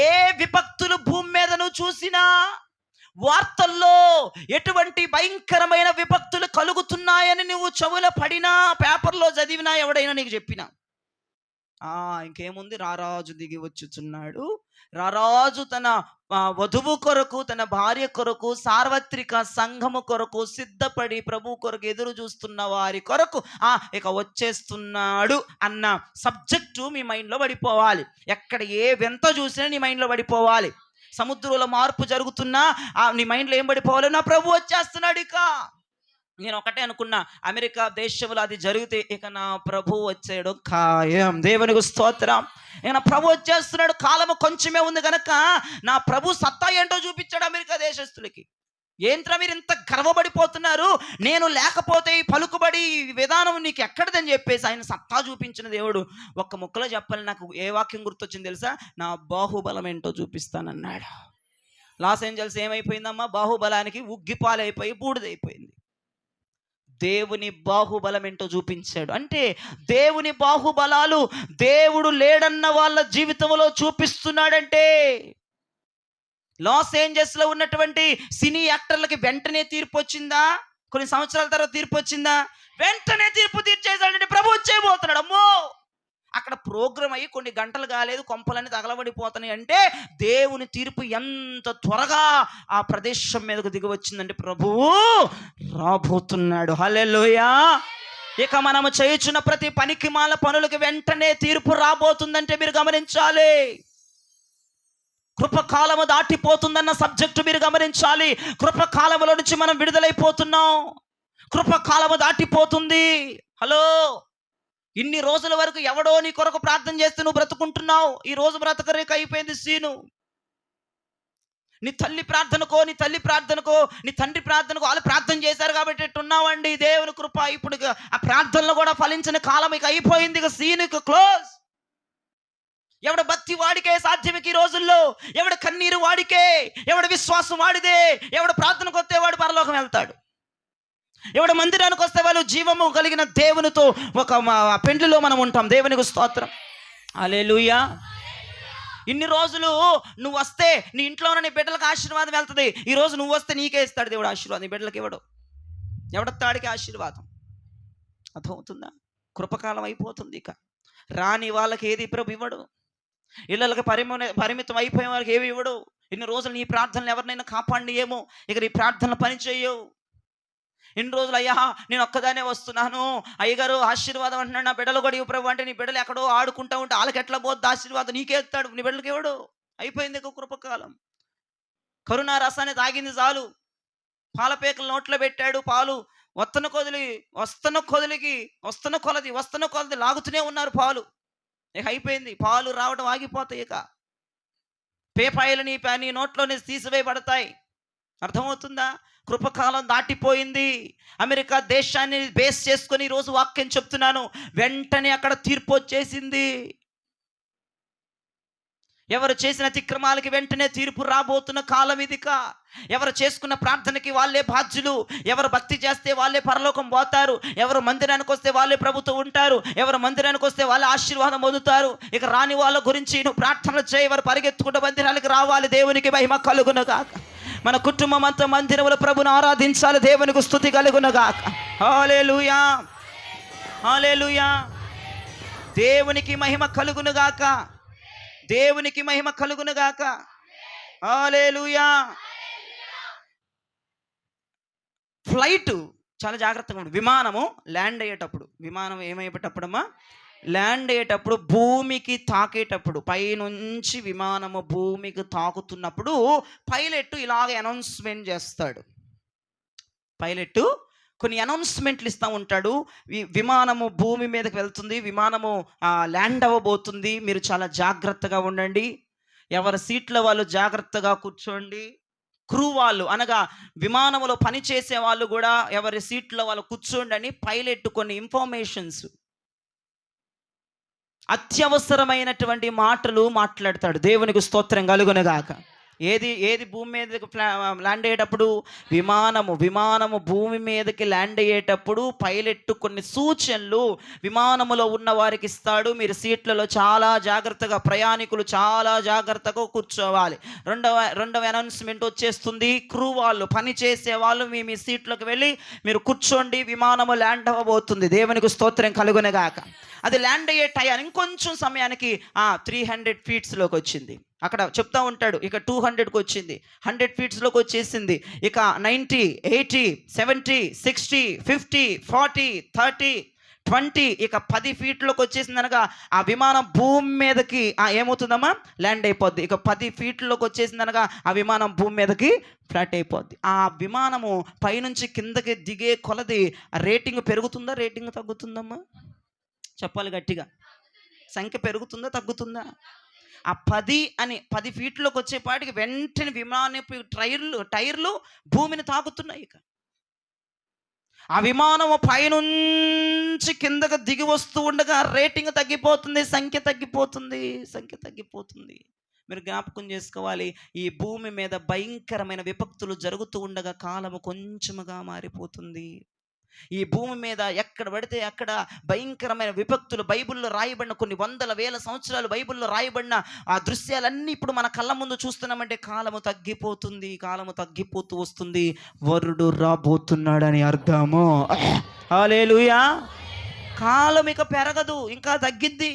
ఏ విపత్తులు భూమి మీద నువ్వు చూసినా, వార్తల్లో ఎటువంటి భయంకరమైన విపత్తులు కలుగుతున్నాయని నువ్వు చెవులో పడినా, పేపర్లో చదివినా, ఎవడైనా నీకు చెప్పినా, ఇంకేముంది, రారాజు దిగి వచ్చుచున్నాడు. రారాజు తన వధువు కొరకు, తన భార్య కొరకు, సార్వత్రిక సంఘము కొరకు సిద్ధపడి ప్రభు కొరకు ఎదురు చూస్తున్న వారి కొరకు ఇక వచ్చేస్తున్నాడు అన్న సబ్జెక్టు మీ మైండ్లో పడిపోవాలి. ఎక్కడ ఏ వింత చూసినా నీ మైండ్లో పడిపోవాలి. సముద్రంలో మార్పు జరుగుతున్నా నీ మైండ్లో ఏం పడిపోవాలి? నా ప్రభు వచ్చేస్తున్నాడు. ఇక నేను ఒకటే అనుకున్నా, అమెరికా దేశంలో అది జరిగితే ఇక నా ప్రభు వచ్చాడు ఖాయం. దేవునికి స్తోత్రం. ఇక నా ప్రభు వచ్చేస్తున్నాడు. కాలము కొంచెమే ఉంది కనుక నా ప్రభు సత్తా ఏంటో చూపించాడు అమెరికా దేశస్తులకి. ఏంట్రా మీరు ఇంత గర్వపడిపోతున్నారు, నేను లేకపోతే ఈ పలుకుబడి విధానం నీకు ఎక్కడదని చెప్పేసి ఆయన సత్తా చూపించిన దేవుడు. ఒక్క ముక్కలో చెప్పాలి, నాకు ఏ వాక్యం గుర్తొచ్చింది తెలుసా? నా బాహుబలం ఏంటో చూపిస్తానన్నాడు. Los Angeles ఏమైపోయిందమ్మా? బాహుబలానికి ఉగ్గిపాలైపోయి బూడిదైపోయింది. దేవుని బాహుబలం ఏంటో చూపించాడు. అంటే దేవుని బాహుబలాలు దేవుడు లేడన్న వాళ్ళ జీవితంలో చూపిస్తున్నాడంటే, లాస్ ఏంజల్స్లో ఉన్నటువంటి సినీ యాక్టర్లకి వెంటనే తీర్పు వచ్చిందా? కొన్ని సంవత్సరాల తర్వాత తీర్పు వచ్చిందా? వెంటనే తీర్పు తీర్చేసాడంటే ప్రభు వచ్చేయబోతున్నాడు. అమ్మో, అక్కడ ప్రోగ్రామ్ అయ్యి కొన్ని గంటలు కాలేదు, కొంపలన్నీ తగలబడిపోతున్నాయి అంటే దేవుని తీర్పు ఎంత త్వరగా ఆ ప్రదేశం మీదకు దిగి వచ్చిందంటే ప్రభువు రాబోతున్నాడు. హల్లెలూయా. ఇక మనము చేయుచున్న ప్రతి పనికిమాల పనులకి వెంటనే తీర్పు రాబోతుందంటే మీరు గమనించాలి. కృపకాలము దాటిపోతుందన్న సబ్జెక్టు మీరు గమనించాలి. కృపకాలములో నుంచి మనం విడుదలైపోతున్నాం. కృపకాలము దాటిపోతుంది. హలో, ఇన్ని రోజుల వరకు ఎవడో నీ కొరకు ప్రార్థన చేస్తే నువ్వు బ్రతుకుంటున్నావు. ఈ రోజు బ్రతకరేక అయిపోయింది సీను. నీ తల్లి ప్రార్థనకో, నీ తల్లి ప్రార్థనకో, నీ తండ్రి ప్రార్థనకో వాళ్ళు ప్రార్థన చేశారు కాబట్టి ఎట్టున్నావండి. దేవుని కృప. ఇప్పుడు ఆ ప్రార్థనలు కూడా ఫలించిన కాలం ఇక అయిపోయింది. ఇక సీన్ ఇక క్లోజ్. ఎవడ భక్తి వాడికే సాధ్యమికి ఈ రోజుల్లో. ఎవడ కన్నీరు వాడికే, ఎవడ విశ్వాసం వాడిదే. ఎవడ ప్రార్థనకు వస్తే వాడు పరలోకం వెళ్తాడు. ఎవడ మందిరానికి వస్తే వాళ్ళు జీవము కలిగిన దేవునితో ఒక పెండ్లిలో మనం ఉంటాం. దేవునికి స్తోత్రం. హల్లెలూయా. ఇన్ని రోజులు నువ్వు వస్తే నీ ఇంట్లో ఉన్న నీ బిడ్డలకు ఆశీర్వాదం వెళ్తుంది. ఈ రోజు నువ్వు వస్తే నీకే ఇస్తాడు దేవుడు ఆశీర్వాదం. నీ బిడ్డలకు ఇవ్వడు. ఎవడతాడికి ఆశీర్వాదం. అర్థమవుతుందా? కృపకాలం అయిపోతుంది. ఇక రాని వాళ్ళకి ఏది ప్రభు ఇవ్వడు. ఇళ్ళకి పరిమితం అయిపోయే వాళ్ళకి ఏమి ఇవ్వడు. ఇన్ని రోజులు నీ ప్రార్థనలు ఎవరినైనా కాపాడి ఏమో, ఇక నీ ప్రార్థనలు పని చేయవు. ఇన్ని రోజులు అయ్యా నేను ఒక్కదానే వస్తున్నాను, అయ్యగారు ఆశీర్వాదం అంటున్నాడు, నా బిడ్డలు కూడా ఇవ్వు ప్రభు అంటే నీ బిడ్డలు ఎక్కడో ఆడుకుంటా ఉంటే వాళ్ళకి ఎట్లా పోద్ది ఆశీర్వాదం? నీకే ఎత్తాడు, నీ బిడ్డలకి ఇవ్వడు. అయిపోయింది ఇక కృపకాలం. కరుణా రసాన్ని తాగింది చాలు, పాలపేకలు నోట్లో పెట్టాడు, పాలు వస్తున్న కొలది లాగుతూనే ఉన్నారు పాలు. ఇక అయిపోయింది, పాలు రావడం ఆగిపోతాయి. ఇక పేపాయలు నీ నోట్లోనే తీసివేయబడతాయి. అర్థమవుతుందా? కృపకాలం దాటిపోయింది. అమెరికా దేశాన్ని బేస్ చేసుకొని ఈరోజు వాక్యం చెప్తున్నాను. వెంటనే అక్కడ తీర్పు వచ్చేసింది. ఎవరు చేసిన అతిక్రమాలకి వెంటనే తీర్పు రాబోతున్న కాలం ఇదిక. ఎవరు చేసుకున్న ప్రార్థనకి వాళ్ళే బాధ్యులు. ఎవరు భక్తి చేస్తే వాళ్ళే పరలోకం పోతారు. ఎవరు మందిరానికి వస్తే వాళ్ళే ప్రభుత్వం ఉంటారు. ఎవరు మందిరానికి వస్తే వాళ్ళే ఆశీర్వాదం పొందుతారు. ఇక రాని వాళ్ళ గురించి నువ్వు ప్రార్థన చేయి, వారు పరిగెత్తుకుంటూ మందిరానికి రావాలి. దేవునికి మహిమ కలుగునుగాక. మన కుటుంబం అంతా మందిరములో ప్రభుని ఆరాధించాలి. దేవునికి స్తుతి కలుగునుగాక. హల్లెలూయా, హల్లెలూయా. దేవునికి మహిమ కలుగునుగాక. దేవునికి మహిమ కలుగునుగాక. హల్లెలూయా. ఫ్లైట్ చాలా జాగ్రత్తగా ఉంటుంది. విమానము ల్యాండ్ అయ్యేటప్పుడు, విమానం ఏమయ్యేటప్పుడమ్మా, ల్యాండ్ అయ్యేటప్పుడు, భూమికి తాకేటప్పుడు, పైనుంచి విమానము భూమికి తాకుతున్నప్పుడు పైలట్ ఇలాగ అనౌన్స్మెంట్ చేస్తాడు. పైలట్ కొన్ని అనౌన్స్మెంట్లు ఇస్తూ ఉంటాడు. విమానము భూమి మీదకి వెళ్తుంది, విమానము ల్యాండ్ అవ్వబోతుంది, మీరు చాలా జాగ్రత్తగా ఉండండి, ఎవరి సీట్లో వాళ్ళు జాగ్రత్తగా కూర్చోండి. క్రూ వాళ్ళు అనగా విమానంలో పనిచేసే వాళ్ళు కూడా ఎవరి సీట్లో వాళ్ళు కూర్చోండి అని పైలట్ కొన్ని ఇన్ఫర్మేషన్స్, అత్యవసరమైనటువంటి మాటలు మాట్లాడతాడు. దేవునికి స్తోత్రం కలుగునుగాక. ఏది భూమి మీదకి ల్యాండ్ అయ్యేటప్పుడు, విమానము భూమి మీదకి ల్యాండ్ అయ్యేటప్పుడు పైలట్ కొన్ని సూచనలు విమానములో ఉన్న వారికి ఇస్తాడు. మీరు సీట్లలో చాలా జాగ్రత్తగా, ప్రయాణికులు చాలా జాగ్రత్తగా కూర్చోవాలి. రెండవ అనౌన్స్మెంట్ వచ్చేస్తుంది. క్రూ వాళ్ళు, పని చేసే వాళ్ళు మీ సీట్లోకి వెళ్ళి మీరు కూర్చోండి, విమానము ల్యాండ్ అవ్వబోతుంది. దేవునికి స్తోత్రం కలుగునుగాక. అది ల్యాండ్ అయ్యే టైం ఇంకొంచెం సమయానికి 300 ఫీట్స్లోకి వచ్చింది. అక్కడ చెప్తా ఉంటాడు. ఇక 200కి వచ్చింది, 100 ఫీట్స్లోకి వచ్చేసింది. ఇక 90, 80, 70, 60, 50, 40, 30, 20, ఇక 10 ఫీట్లోకి వచ్చేసింది. అనగా ఆ విమానం భూమి మీదకి ఏమవుతుందమ్మా, ల్యాండ్ అయిపోద్ది. ఇక 10 ఫీట్లోకి వచ్చేసింది అనగా ఆ విమానం భూమి మీదకి ఫ్లాట్ అయిపోద్ది. ఆ విమానము పైనుంచి కిందకి దిగే కొలది రేటింగ్ పెరుగుతుందా, రేటింగ్ తగ్గుతుందమ్మా? చెప్పాలి గట్టిగా. సంఖ్య పెరుగుతుందా, తగ్గుతుందా? ఆ 10 ఫీట్లోకి వచ్చేపాటికి వెంటనే విమానపు టైర్లు భూమిని తాకుతున్నాయి. ఇక ఆ విమానము పైనుంచి కిందకు దిగి వస్తూ ఉండగా రేటింగ్ తగ్గిపోతుంది, సంఖ్య తగ్గిపోతుంది. మీరు జ్ఞాపకం చేసుకోవాలి, ఈ భూమి మీద భయంకరమైన విపత్తులు జరుగుతూ ఉండగా కాలము కొంచెముగా మారిపోతుంది. ఈ భూమి మీద ఎక్కడ పడితే అక్కడ భయంకరమైన విపత్తులు, బైబిల్లో రాయబడిన కొన్ని వందల వేల సంవత్సరాలు బైబిల్లో రాయబడిన ఆ దృశ్యాలన్నీ ఇప్పుడు మన కళ్ళ ముందు చూస్తున్నామంటే కాలము తగ్గిపోతూ వస్తుంది. వరుడు రాబోతున్నాడని అర్థము. హల్లెలూయా. కాలం ఇక పెరగదు, ఇంకా తగ్గిద్ది.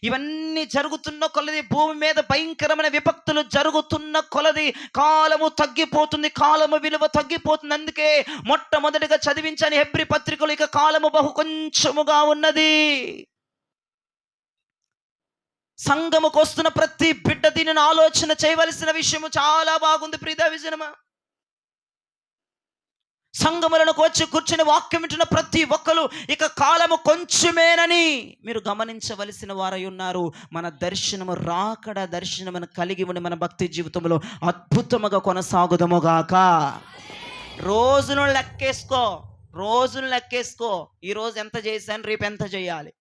ఇవన్నీ జరుగుతున్న కొలది, భూమి మీద భయంకరమైన విపత్తులు జరుగుతున్న కొలది కాలము తగ్గిపోతుంది, కాలము విలువ తగ్గిపోతుంది. అందుకే మొట్టమొదటిగా చదివించని హెబ్రీ పత్రికలు ఇక కాలము బహు కొంచెముగా ఉన్నది. సంఘముకు వస్తున్న ప్రతి బిడ్డ దీనిని ఆలోచన చేయవలసిన విషయము చాలా బాగుంది. ప్రియా విజనమా, సంఘములకు వచ్చి కూర్చుని వాక్యం వింటున్న ప్రతి ఒక్కరు ఇక కాలము కొంచెమేనని మీరు గమనించవలసిన వారై ఉన్నారు. మన దర్శనము, రాకడ దర్శనమును కలిగి ఉండి మన భక్తి జీవితంలో అద్భుతముగా కొనసాగుదముగాక. రోజును లెక్కేసుకో. ఈరోజు ఎంత చేశాను, రేపు ఎంత చేయాలి,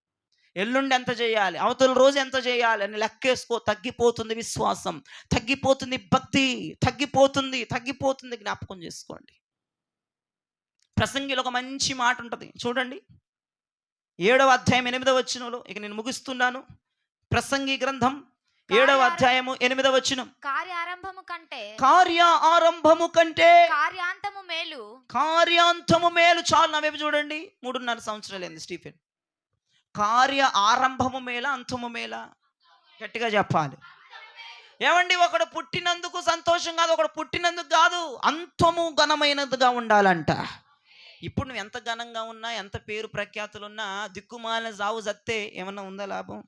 ఎల్లుండి ఎంత చేయాలి, అవతల రోజు ఎంత చేయాలి అని లెక్కేసుకో. తగ్గిపోతుంది విశ్వాసం, తగ్గిపోతుంది భక్తి, తగ్గిపోతుంది. జ్ఞాపకం చేసుకోండి. ప్రసంగిలో ఒక మంచి మాట ఉంటుంది చూడండి. 7వ అధ్యాయం 8వ వచనంలో, ఇక నేను ముగిస్తున్నాను. ప్రసంగి గ్రంథం 7వ అధ్యాయము 8వ వచనం. కార్యారంభము కంటే కార్యాంతము మేలు. చాలు, నా వైపు చూడండి. 3.5 సంవత్సరాలు అయింది స్టీఫెన్. కార్య ఆరంభము మేలా, అంతము మేలా? గట్టిగా చెప్పాలి. ఏమండి, ఒకడు పుట్టినందుకు సంతోషం కాదు, ఒకడు పుట్టినందుకు కాదు, అంతము ఘనమైనదిగా ఉండాలంట. ఇప్పుడు నువ్వు ఎంత ఘనంగా ఉన్నా, ఎంత పేరు ప్రఖ్యాతులున్నా, దిక్కుమాలిన జావు జత్తే ఏమన్నా ఉందా లాభం?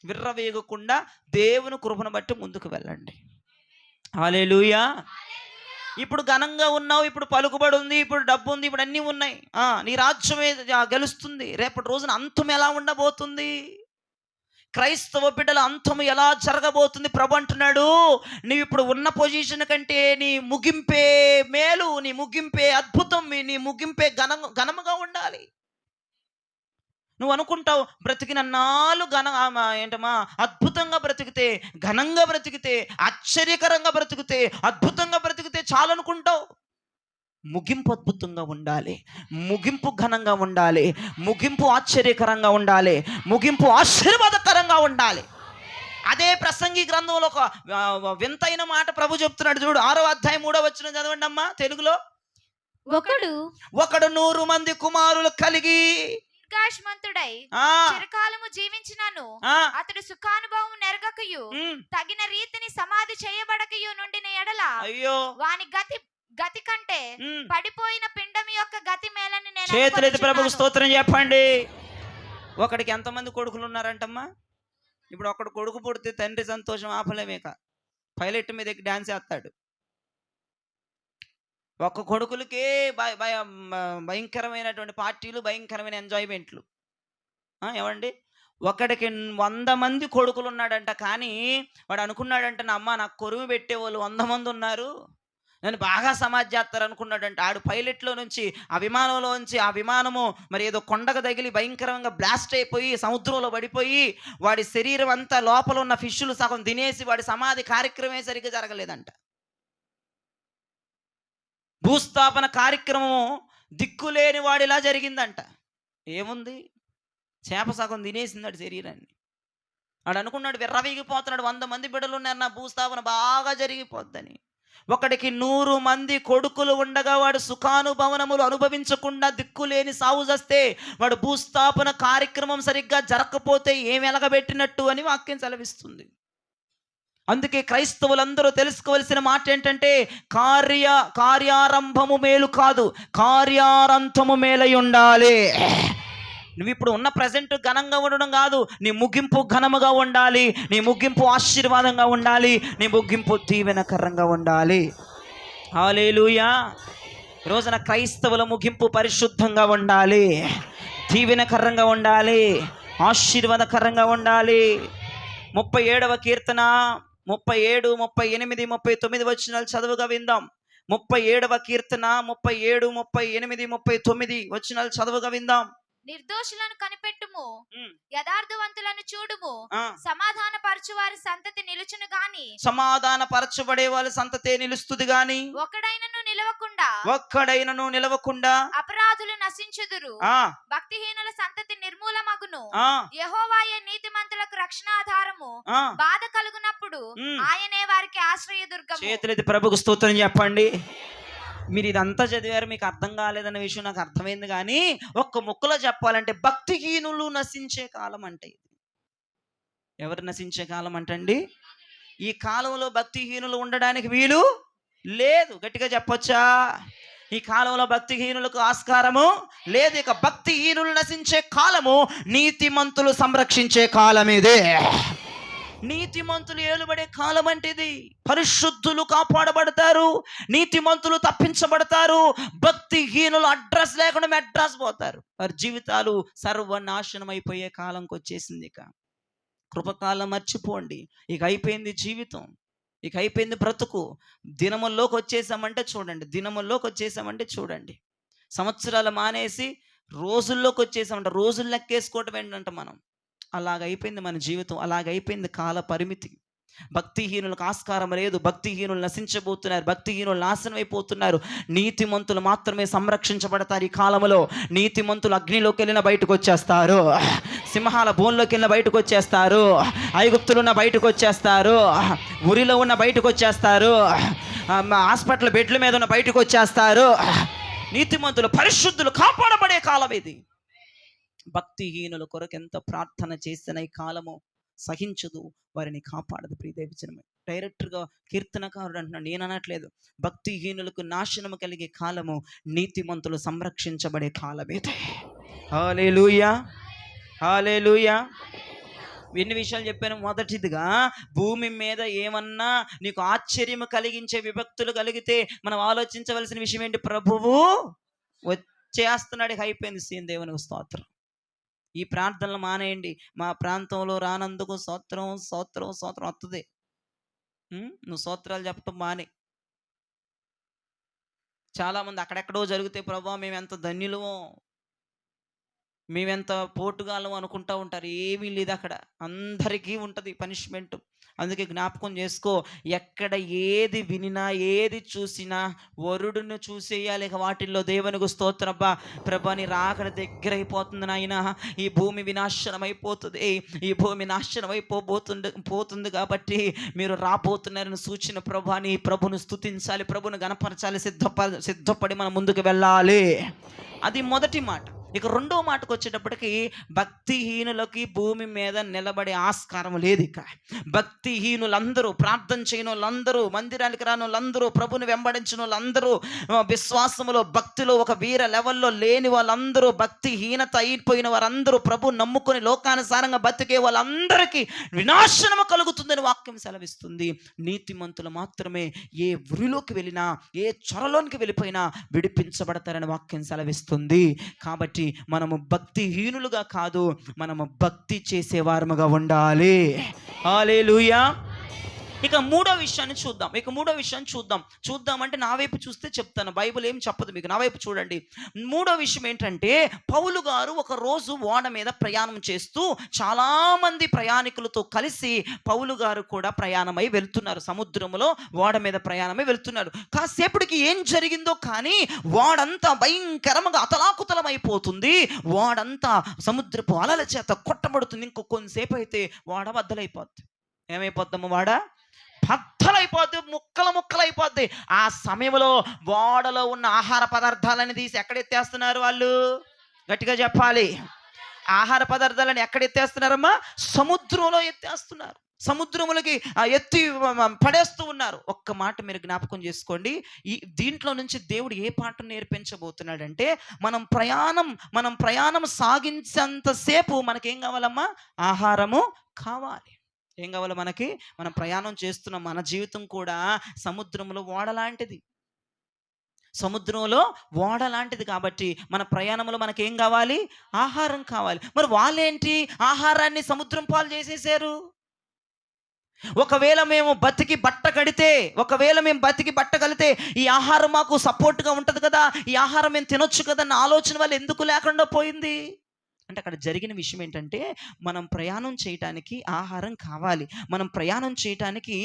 విర్రవేగకుండా దేవుని కృపను బట్టి ముందుకు వెళ్ళండి. హల్లెలూయా. ఇప్పుడు ఘనంగా ఉన్నావు, ఇప్పుడు పలుకుబడి ఉంది, ఇప్పుడు డబ్బు ఉంది, ఇప్పుడు అన్నీ ఉన్నాయి, నీ రాజ్యమే గెలుస్తుంది. రేపటి రోజున అంతం ఎలా ఉండబోతుంది? క్రైస్తవ బిడ్డల అంతము ఎలా జరగబోతుంది? ప్రభు అంటున్నాడు, నీవు ఇప్పుడు ఉన్న పొజిషన్ కంటే నీ ముగింపే మేలు, నీ ముగింపే అద్భుతం, నీ ముగింపే ఘనముగా ఉండాలి. నువ్వు అనుకుంటావు బ్రతికినన్నాళ్ళు ఏంటమ్మా అద్భుతంగా బ్రతికితే, ఘనంగా బ్రతికితే, ఆశ్చర్యకరంగా బ్రతికితే, అద్భుతంగా బ్రతికితే చాలు అనుకుంటావు. ముగింపు అద్భుతంగా ఉండాలి, ముగింపు ఘనంగా ఉండాలి, ముగింపు ఆశ్చర్యకరంగా ఉండాలి, ముగింపు ఆశీర్వాదకరంగా ఉండాలి. అదే ప్రసంగి గ్రంథంలో ఒక వింతైన మాట ప్రభు చెప్తున్నాడు చూడు. 6వ అధ్యాయం 3వ వచనం చదవండి అమ్మా తెలుగులో. ఒకడు 100 మంది కుమారులు కలిగి దీర్ఘాయుష్మంతుడై చిరకాలము జీవించినను అతడు సుఖానుభవం నెరగకయు తగిన రీతిని సమాధి చేయబడకయు నుండిన ఎడల అయ్యో వాని గతి కంటే పడిపోయిన పిండం యొక్క గతి మేలని నేను చేతులెత్తి ప్రభువుకు స్తోత్రం చెప్పండి. ఒకడికి ఎంతమంది కొడుకులు ఉన్నారంటమ్మా? ఇప్పుడు ఒకడు కొడుకు పుడితే తండ్రి సంతోషం ఆపలేమేక, పైలట్ మీద ఎక్కి డాన్స్ చేస్తాడు. ఒక్క కొడుకులకే భయంకరమైనటువంటి పార్టీలు, భయంకరమైన ఎంజాయ్మెంట్లు. ఏమండి, ఒకడికి 100 మంది కొడుకులు ఉన్నాడంట, కానీ వాడు అనుకున్నాడంట, నా అమ్మ నాకు కొరువు పెట్టేవాళ్ళు 100 మంది ఉన్నారు, నన్ను బాగా సమాజ్ చేస్తారు అనుకున్నాడంట. ఆడు పైలట్లో నుంచి ఆ విమానంలో నుంచి ఆ విమానము మరి ఏదో కొండకు తగిలి భయంకరంగా బ్లాస్ట్ అయిపోయి సముద్రంలో పడిపోయి వాడి శరీరం అంతా లోపల ఉన్న ఫిష్లు సగం తినేసి వాడి సమాధి కార్యక్రమే సరిగ్గా జరగలేదంట. భూస్థాపన కార్యక్రమం దిక్కులేని వాడిలా జరిగిందంట. ఏముంది, చేప సగం తినేసిందట శరీరాన్ని. వాడు అనుకున్నాడు, విర్రవీగిపోతున్నాడు, 100 మంది బిడ్డలు ఉన్నారు, నా భూస్థాపన బాగా జరిగిపోద్దని. ఒకడికి 100 మంది కొడుకులు ఉండగా వాడు సుఖానుభవనములు అనుభవించకుండా దిక్కులేని సావు చేస్తే వాడు భూస్థాపన కార్యక్రమం సరిగ్గా జరగకపోతే ఏమి ఎలగబెట్టినట్టు అని వాక్యం సెలవిస్తుంది. అందుకే క్రైస్తవులందరూ తెలుసుకోవలసిన మాట ఏంటంటే, కార్యారంభము మేలు కాదు, కార్యారంతము మేలై ఉండాలి. నువ్వు ఇప్పుడు ఉన్న ప్రజెంట్ ఘనంగా ఉండడం కాదు, నీ ముగింపు ఘనముగా ఉండాలి, నీ ముగింపు ఆశీర్వాదంగా ఉండాలి, నీ ముగింపు దీవెనకరంగా ఉండాలి. హల్లెలూయా. రోజున క్రైస్తవుల ముగింపు పరిశుద్ధంగా ఉండాలి, దీవెనకరంగా ఉండాలి, ఆశీర్వాదకరంగా ఉండాలి. 37వ కీర్తన 37, 38, 39 వచనాలు చదువుగా విందాం. 37వ కీర్తన 37, 38, 39 వచనాలు చదువుగా విందాం. నిర్దోషులను కనిపెట్టుము, యథార్థవంతులను చూడుము, సమాధాన పరచు వారి సంతతి నిలుచును గాని, సమాధాన పరచబడే వాళ్ళ సంతతే నిలుస్తుంది గాని ఒక్కడైనను నిలవకుండా అపరాధులు నశించుదురు. భక్తిహీనుల సంతతి నిర్మూలమగును. యెహోవాయే నీతిమంతులకు రక్షణాధారము. బాధ కలుగునప్పుడు ఆయనే వారికి ఆశ్రయదుర్గము. చేతులెత్తి ప్రభువుకు స్తోత్రం చెప్పండి. మీరు ఇదంతా చదివారు, మీకు అర్థం కాలేదన్న విషయం నాకు అర్థమైంది, కానీ ఒక్క ముక్కలో చెప్పాలంటే భక్తిహీనులు నశించే కాలం అంటే ఇది. ఎవరు నశించే కాలం అంటండి? ఈ కాలంలో భక్తిహీనులు ఉండడానికి వీలు లేదు. గట్టిగా చెప్పొచ్చా? ఈ కాలంలో భక్తిహీనులకు ఆస్కారము లేదు. ఇక భక్తిహీనులు నశించే కాలము, నీతిమంతులు సంరక్షించే కాలం ఇదే. నీతిమంతులు ఏలుబడే కాలం అంటే ఇది. పరిశుద్ధులు కాపాడబడతారు, నీతిమంతులు తప్పించబడతారు. భక్తిహీనులు అడ్రస్ లేకుండా మెడ్రాస్ పోతారు. వారి జీవితాలు సర్వనాశనం అయిపోయే కాలంకి వచ్చేసింది. ఇక కృపకాలం మర్చిపోండి. ఇక అయిపోయింది జీవితం, ఇక అయిపోయింది బ్రతుకు. దినముల్లోకి వచ్చేసామంటే చూడండి, సంవత్సరాలు మానేసి రోజుల్లోకి వచ్చేసామంట. రోజులు లెక్కేసుకోవటం ఏంటంటే మనం అలాగైపోయింది మన జీవితం, అలాగైపోయింది కాల పరిమితి. భక్తిహీనులకు ఆస్కారం లేదు, భక్తిహీనులు నశించబోతున్నారు, భక్తిహీనులు నాశనం అయిపోతున్నారు. నీతిమంతులు మాత్రమే సంరక్షించబడతారు. ఈ కాలంలో నీతిమంతులు అగ్నిలోకి వెళ్ళిన బయటకు వచ్చేస్తారు, సింహాల బోన్లోకి వెళ్ళిన బయటకు వచ్చేస్తారు, ఐగుప్తులు ఉన్న బయటకు వచ్చేస్తారు, ఉరిలో ఉన్న బయటకు వచ్చేస్తారు, హాస్పిటల్ బెడ్ల మీద ఉన్న బయటకు వచ్చేస్తారు. నీతిమంతులు పరిశుద్ధులు కాపాడబడే కాలం ఇది. భక్తిహీనుల కొరకు ఎంత ప్రార్థన చేసిన ఈ కాలము సహించదు, వారిని కాపాడదు. ప్రియదేవజనమే, డైరెక్టర్గా కీర్తనకారుడు అంటున్నాడు, నేను అనట్లేదు. భక్తిహీనులకు నాశనము కలిగే కాలము, నీతిమంతులు సంరక్షించబడే కాలమేదే. హల్లెలూయా, హల్లెలూయా. ఎన్ని విషయాలు చెప్పాను. మొదటిదిగా, భూమి మీద ఏమన్నా నీకు ఆశ్చర్యం కలిగించే విభక్తులు కలిగితే మనం ఆలోచించవలసిన విషయం ఏంటి? ప్రభువు వచ్చేస్తున్నాడు, అయిపోయింది సీన్. దేవునికి స్తోత్రం. ఈ ప్రార్థనలు మానేయండి. మా ప్రాంతంలో రానందుకు స్తోత్రం స్తోత్రం స్తోత్రం వస్తుంది. నువ్వు స్తోత్రాలు చెప్పటం మానే. చాలామంది అక్కడెక్కడో జరిగితే, ప్రభా మేము ఎంత ధన్యులమో, మేమెంత పోటుగాలం అనుకుంటూ ఉంటారు. ఏమీ లేదు అక్కడ. అందరికీ ఉంటుంది పనిష్మెంట్. అందుకే జ్ఞాపకం చేసుకో, ఎక్కడ ఏది వినినా ఏది చూసినా వరుడును చూసేయాలి. ఇక వాటిల్లో దేవునికి స్తోత్రం. అబ్బా ప్రభా నీ రాకడ దగ్గర అయిపోతుంది నాయన, ఈ భూమి వినాశనం అయిపోతుంది, ఈ భూమి నాశనం పోతుంది కాబట్టి మీరు రాబోతున్నారని సూచన. ప్రభా నీ ప్రభును స్తుతించాలి, ప్రభును గణపరచాలి, సిద్ధపడి మనం ముందుకు వెళ్ళాలి. అది మొదటి మాట. ఇక రెండో మాటకు వచ్చేటప్పటికి, భక్తిహీనులకి భూమి మీద నిలబడే ఆస్కారం లేదు. ఇక భక్తిహీనులందరూ, ప్రార్థన చేయని వాళ్ళందరూ, మందిరానికి రాని వాళ్ళందరూ, ప్రభుని వెంబడించిన వాళ్ళందరూ, విశ్వాసములో భక్తిలో ఒక వీర లెవెల్లో లేని వాళ్ళందరూ, భక్తిహీనత అయిపోయిన వారందరూ, ప్రభు నమ్ముకొని లోకానుసారంగా బతికే వాళ్ళందరికీ వినాశనము కలుగుతుందని వాక్యం సెలవిస్తుంది. నీతిమంతులు మాత్రమే ఏ ఊరిలోకి వెళ్ళినా, ఏ చొరలోనికి వెళ్ళిపోయినా విడిపించబడతారని వాక్యం సెలవిస్తుంది. కాబట్టి మనము భక్తిహీనులుగా కాదు, మనము భక్తి చేసేవారముగా ఉండాలి. హల్లెలూయా. ఇక మూడో విషయాన్ని చూద్దామంటే నా వైపు చూస్తే చెప్తాను, బైబిల్ ఏం చెప్పదు మీకు. నా వైపు చూడండి. మూడో విషయం ఏంటంటే, పౌలు గారు ఒక రోజు ఓడ మీద ప్రయాణం చేస్తూ చాలామంది ప్రయాణికులతో కలిసి పౌలు గారు కూడా ప్రయాణమై వెళ్తున్నారు. సముద్రంలో ఓడ మీద ప్రయాణమై వెళ్తున్నారు. కాసేపటికి ఏం జరిగిందో కానీ ఓడంతా భయంకరంగా అతలాకుతలమైపోతుంది. ఓడంతా సముద్రపు అలల చేత కొట్టబడుతుంది. ఇంకో కొంతసేపు అయితే ఓడ బద్దలైపోద్ది. ఏమైపోద్దాము? వాడ బద్దలైపోద్ది, ముక్కలైపోద్ది. ఆ సమయంలో ఓడలో ఉన్న ఆహార పదార్థాలని తీసి ఎక్కడెత్తేస్తున్నారు వాళ్ళు? గట్టిగా చెప్పాలి. ఆహార పదార్థాలను ఎక్కడెత్తేస్తున్నారమ్మా? సముద్రంలో ఎత్తేస్తున్నారు. సముద్రములకి ఎత్తి పడేస్తూ ఉన్నారు. ఒక్క మాట మీరు జ్ఞాపకం చేసుకోండి. దీంట్లో నుంచి దేవుడు ఏ పాఠం నేర్పించబోతున్నాడంటే, మనం ప్రయాణం సాగించేంతసేపు మనకేం కావాలమ్మా? ఆహారము కావాలి. ఏం కావాలి మనకి? మనం ప్రయాణం చేస్తున్నాం. మన జీవితం కూడా సముద్రంలో ఓడ లాంటిది కాబట్టి మన ప్రయాణంలో మనకేం కావాలి? ఆహారం కావాలి. మరి వాళ్ళేంటి, ఆహారాన్ని సముద్రం పాలు చేసేసారు. ఒకవేళ మేము బతికి బట్ట కడితే ఈ ఆహారం మాకు సపోర్ట్గా ఉంటుంది కదా, ఈ ఆహారం మేము తినొచ్చు కదా అన్న ఆలోచన వాళ్ళు ఎందుకు లేకుండా పోయింది అంటే, అక్కడ జరిగిన విషయం ఏంటంటే, మనం ప్రయాణం చేయటానికి ఆహారం కావాలి, మనం ప్రయాణం చేయటానికి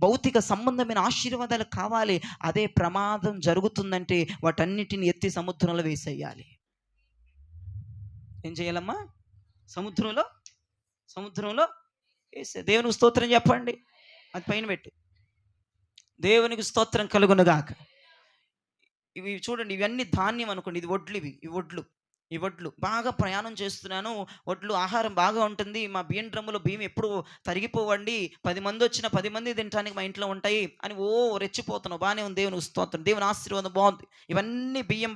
భౌతిక సంబంధమైన ఆశీర్వాదాలు కావాలి. అదే ప్రమాదం జరుగుతుందంటే వాటన్నిటిని ఎత్తి సముద్రంలో వేసేయాలి. ఏం చేయాలమ్మా? సముద్రంలో వేసే. దేవునికి స్తోత్రం చెప్పండి. అది పైన పెట్టి, దేవునికి స్తోత్రం కలుగునుగాక. ఇవి చూడండి, ఇవన్నీ ధాన్యం అనుకోండి. ఇది వడ్లు, ఈ వడ్లు బాగా ప్రయాణం చేస్తున్నాను, వడ్లు ఆహారం బాగా ఉంటుంది, మా బియ్యం డ్రమ్ములో బియ్యం ఎప్పుడు తరిగిపోవండి, 10 మంది వచ్చిన 10 మంది తినడానికి మా ఇంట్లో ఉంటాయి అని రెచ్చిపోతున్నావు. బాగానే ఉంది, దేవుని స్తోత్రం, దేవుని ఆశీర్వాదం బాగుంది. ఇవన్నీ బియ్యం,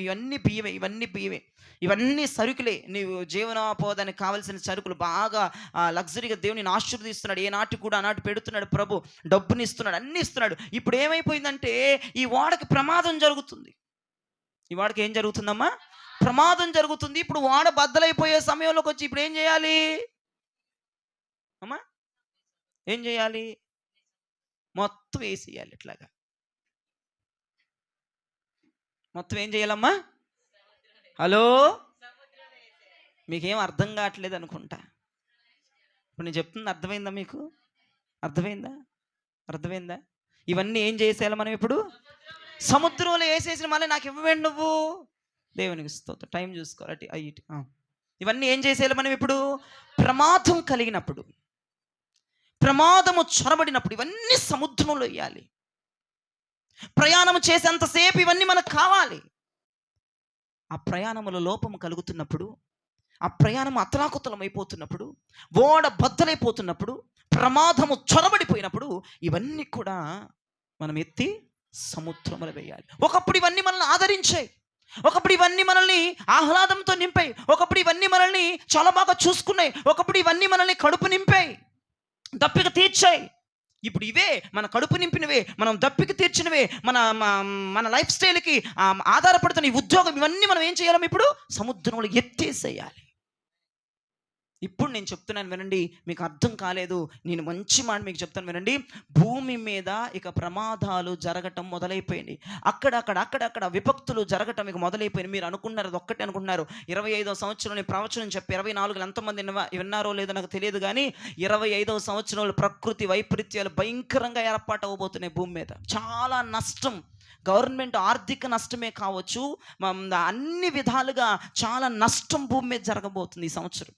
ఇవన్నీ బియ్యమే, ఇవన్నీ సరుకులే. నీవు జీవనోపాధానికి కావాల్సిన సరుకులు, బాగా లగ్జరీగా దేవుని ఆశీర్వదిస్తున్నాడు. ఏ నాటి కూడా ఆనాటి పెడుతున్నాడు ప్రభు, డబ్బుని ఇస్తున్నాడు, అన్నీ ఇస్తున్నాడు. ఇప్పుడు ఏమైపోయిందంటే, ఈ వాడకి ప్రమాదం జరుగుతుంది. ఈ వాడకి ఏం జరుగుతుందమ్మా? ప్రమాదం జరుగుతుంది. ఇప్పుడు వాడ బద్దలైపోయే సమయంలోకి వచ్చి ఇప్పుడు ఏం చేయాలి అమ్మా? ఏం చేయాలి? మొత్తం వేసేయాలి. ఇట్లాగా మొత్తం ఏం చేయాలమ్మా? హలో, మీకేం అర్థం కావట్లేదు అనుకుంటా. ఇప్పుడు నేను చెప్తుంది అర్థమైందా మీకు? అర్థమైందా? ఇవన్నీ ఏం చేసేయాలి మనం? ఇప్పుడు సముద్రంలో వేసేసిన మళ్ళీ నాకు ఇవ్వండి నువ్వు. దేవునికి స్తోత్రం. టైం చూసుకోవాలి. ఇవన్నీ ఏం చేసేయాలి మనం? ఇప్పుడు ప్రమాదం కలిగినప్పుడు, ప్రమాదము చొరబడినప్పుడు ఇవన్నీ సముద్రంలో వేయాలి. ప్రయాణం చేసేంతసేపు ఇవన్నీ మనకు కావాలి. ఆ ప్రయాణంలో లోపం కలుగుతున్నప్పుడు, ఆ ప్రయాణం అతలాకుతలం అయిపోతున్నప్పుడు, ఓడ బద్దలైపోతున్నప్పుడు, ప్రమాదము చొరబడిపోయినప్పుడు ఇవన్నీ కూడా మనం ఎత్తి సముద్రములో వేయాలి. ఒకప్పుడు ఇవన్నీ మనల్ని ఆదరించాయి, ఒకప్పుడు ఇవన్నీ మనల్ని ఆహ్లాదంతో నింపాయి, ఒకప్పుడు ఇవన్నీ మనల్ని చాలా బాగా చూసుకున్నాయి, ఒకప్పుడు ఇవన్నీ మనల్ని కడుపు నింపాయి, దప్పిక తీర్చాయి. ఇప్పుడు ఇవే మన కడుపు నింపినవే, మనం దప్పిక తీర్చినవే, మన లైఫ్ స్టైల్కి ఆధారపడుతున్న ఈ ఉద్యోగం, ఇవన్నీ మనం ఏం చేయాలి? ఇప్పుడు సముద్రంలో ఎత్తేసేయాలి. ఇప్పుడు నేను చెప్తున్నాను వినండి, మీకు అర్థం కాలేదు, నేను మంచి మాట మీకు చెప్తాను వినండి. భూమి మీద ఇక ప్రమాదాలు జరగటం మొదలైపోయింది. అక్కడక్కడ విపక్తులు జరగటం ఇక మొదలైపోయింది. మీరు అనుకున్నారు అది ఒక్కటే అనుకుంటున్నారు. 25వ సంవత్సరంలో ప్రవచనం చెప్పి 24 ఎంతమంది విన్నారో లేదో నాకు తెలియదు, కానీ 25వ సంవత్సరంలో ప్రకృతి వైపరీత్యాలు భయంకరంగా ఏర్పాటు అవ్వబోతున్నాయి భూమి మీద. చాలా నష్టం, గవర్నమెంట్ ఆర్థిక నష్టమే కావచ్చు, అన్ని విధాలుగా చాలా నష్టం భూమి మీద జరగబోతుంది ఈ సంవత్సరం.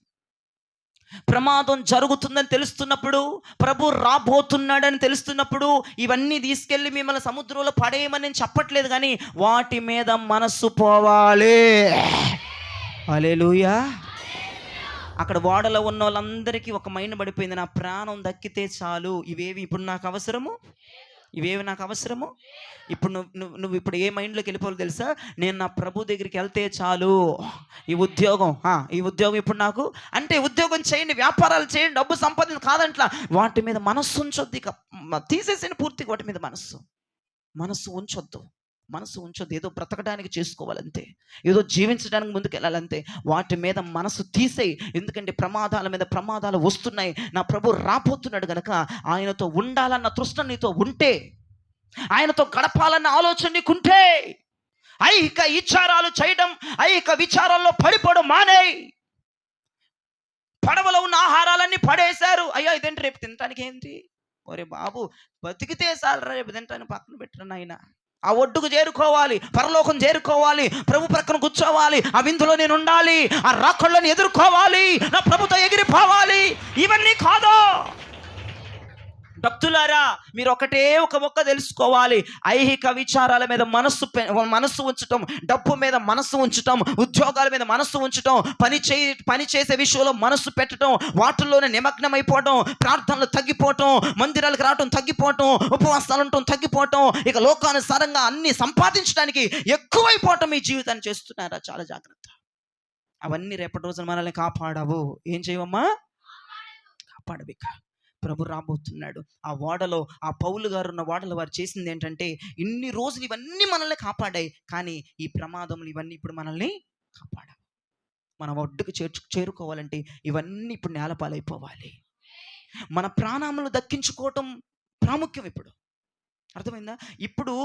ప్రమాదం జరుగుతుందని తెలుస్తున్నప్పుడు, ప్రభు రాబోతున్నాడని తెలుస్తున్నప్పుడు, ఇవన్నీ తీసుకెళ్ళి మిమ్మల్ని సముద్రంలో పడేయమని నేను చెప్పట్లేదు, కానీ వాటి మీద మనస్సు పోవాలి. హల్లెలూయా. అక్కడ ఓడలో ఉన్న వాళ్ళందరికీ ఒక మైండ్ పడిపోయింది, నా ప్రాణం దక్కితే చాలు, ఇవేవి ఇప్పుడు నాకు అవసరము, ఇవేవి నాకు అవసరము. ఇప్పుడు నువ్వు ఇప్పుడు ఏ మైండ్లోకి వెళ్ళిపోవాలి తెలుసా? నేను నా ప్రభు దగ్గరికి వెళ్తే చాలు, ఈ ఉద్యోగం ఇప్పుడు నాకు అంటే, ఉద్యోగం చేయండి, వ్యాపారాలు చేయండి, డబ్బు సంపాదన కాదంట్లా, వాటి మీద మనస్సు ఉంచొద్దు. ఇక తీసేసిన పూర్తిగా వాటి మీద మనస్సు ఉంచొద్దు. ఏదో బ్రతకడానికి చేసుకోవాలంతే, ఏదో జీవించడానికి ముందుకు వెళ్ళాలంతే. వాటి మీద మనసు తీసేయి. ఎందుకంటే ప్రమాదాల మీద ప్రమాదాలు వస్తున్నాయి. నా ప్రభు రాబోతున్నాడు గనక ఆయనతో ఉండాలన్న తృష్ణ నీతో ఉంటే, ఆయనతో గడపాలన్న ఆలోచన నీకుంటే, ఐహిక విచారాలు చేయడం, ఐహిక విచారాల్లో పడిపోవడం మానేయ్. పడవలో ఉన్న ఆహారాలన్నీ పడేశారు. అయ్యా ఇదేంటి రేపు తినటానికి ఏంటి? ఒరే బాబు, బతికితే సార్, రేపు తినటానికి పక్కన పెట్టిన నాయన. ఆ ఒడ్డుకు చేరుకోవాలి, పరలోకం చేరుకోవాలి, ప్రభు ప్రక్కన కూర్చోవాలి, ఆ విందులో నేను ఉండాలి, ఆ రాకళ్ళని ఎదుర్కోవాలి, నా ప్రభుతో ఎగిరిపోవాలి. ఇవన్నీ కాదు భక్తులారా, మీరు ఒకటే ఒక మొక్క తెలుసుకోవాలి. ఐహిక విచారాల మీద మనస్సు ఉంచటం, డబ్బు మీద మనస్సు ఉంచటం, ఉద్యోగాల మీద మనస్సు ఉంచటం, పని చేసే విషయంలో మనస్సు పెట్టడం, వాటిల్లోనే నిమగ్నమైపోవడం, ప్రార్థనలు తగ్గిపోవటం, మందిరాలకు రావటం తగ్గిపోవటం, ఉపవాసాలు ఉండటం తగ్గిపోవటం, ఇక లోకానుసారంగా అన్ని సంపాదించడానికి ఎక్కువైపోవటం మీ జీవితాన్ని చేస్తున్నారా? చాలా జాగ్రత్త. అవన్నీ రేపటి రోజున మనల్ని కాపాడవు. ఏం చేయవమ్మా? కాపాడవిక. ప్రభు రాబోతున్నాడు. ఆ ఓడలో, ఆ పౌలు గారు ఉన్న ఓడలో వారు చేసింది ఏంటంటే, ఇన్ని రోజులు ఇవన్నీ మనల్ని కాపాడాయి, కానీ ఈ ప్రమాదములు ఇవన్నీ ఇప్పుడు మనల్ని కాపాడాయి. మనం ఒడ్డుకు చేరుకోవాలంటే ఇవన్నీ ఇప్పుడు నేలపాలైపోవాలి. మన ప్రాణములు దక్కించుకోవటం ప్రాముఖ్యం. ఇప్పుడు అర్థమైందా? ఇప్పుడు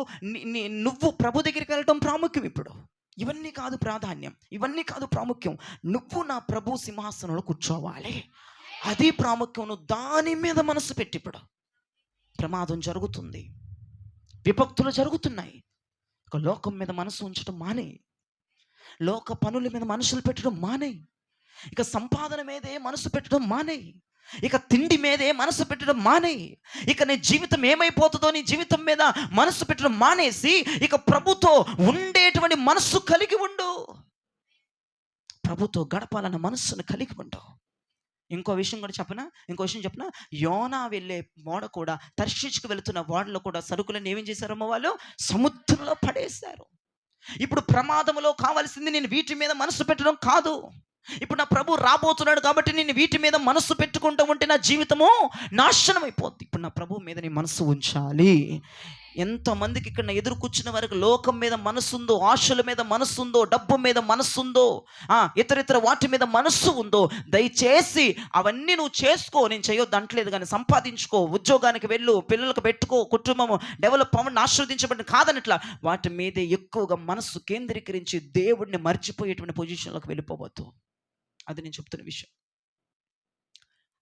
నువ్వు ప్రభు దగ్గరికి వెళ్ళటం ప్రాముఖ్యం. ఇప్పుడు ఇవన్నీ కాదు ప్రాధాన్యం, ఇవన్నీ కాదు ప్రాముఖ్యం. నువ్వు నా ప్రభు సింహాసనంలో కూర్చోవాలి, అది ప్రాముఖ్యం. నువ్వు దాని మీద మనసు పెట్టి, ఇప్పుడు ప్రమాదం జరుగుతుంది, విపత్తులు జరుగుతున్నాయి, ఇక లోకం మీద మనసు ఉంచడం మానే, లోక పనుల మీద మనసులు పెట్టడం మానే, ఇక సంపాదన మీదే మనసు పెట్టడం మానే, ఇక తిండి మీదే మనసు పెట్టడం మానే, ఇక నీ జీవితం ఏమైపోతుందో నీ జీవితం మీద మనసు పెట్టడం మానేసి, ఇక ప్రభుతో ఉండేటువంటి మనస్సు కలిగి ఉండు, ప్రభుతో గడపాలన్న మనస్సును కలిగి ఉండు. ఇంకో విషయం చెప్పనా? యోనా వెళ్ళే ఓడ కూడా, తర్షీషుకు వెళుతున్న ఓడలో కూడా సరుకులను ఏమేం చేశారమ్మో వాళ్ళు? సముద్రంలో పడేశారు. ఇప్పుడు ప్రమాదంలో కావాల్సింది నేను వీటి మీద మనసు పెట్టడం కాదు. ఇప్పుడు నా ప్రభు రాబోతున్నాడు కాబట్టి నేను వీటి మీద మనసు పెట్టుకుంటూ ఉంటే నా జీవితము నాశనం అయిపోద్ది. ఇప్పుడు నా ప్రభు మీద నేను మనసు ఉంచాలి. ఎంతమందికి ఇక్కడ ఎదురు కూర్చున్న వారికి లోకం మీద మనసు ఉందో, ఆశల మీద మనసు ఉందో, డబ్బు మీద మనసు ఉందో, ఇతర వాటి మీద మనస్సు ఉందో, దయచేసి అవన్నీ నువ్వు చేసుకో. నేను చేయొద్దు అంటలేదు, కానీ సంపాదించుకో, ఉద్యోగానికి వెళ్ళు, పిల్లలకు పెట్టుకో, కుటుంబం డెవలప్ అవ్వండి, ఆశీర్వదించబడి కాదనట్లా, వాటి మీదే ఎక్కువగా మనస్సు కేంద్రీకరించి దేవుడిని మర్చిపోయేటువంటి పొజిషన్లోకి వెళ్ళిపోవద్దు. అది నేను చెప్తున్న విషయం.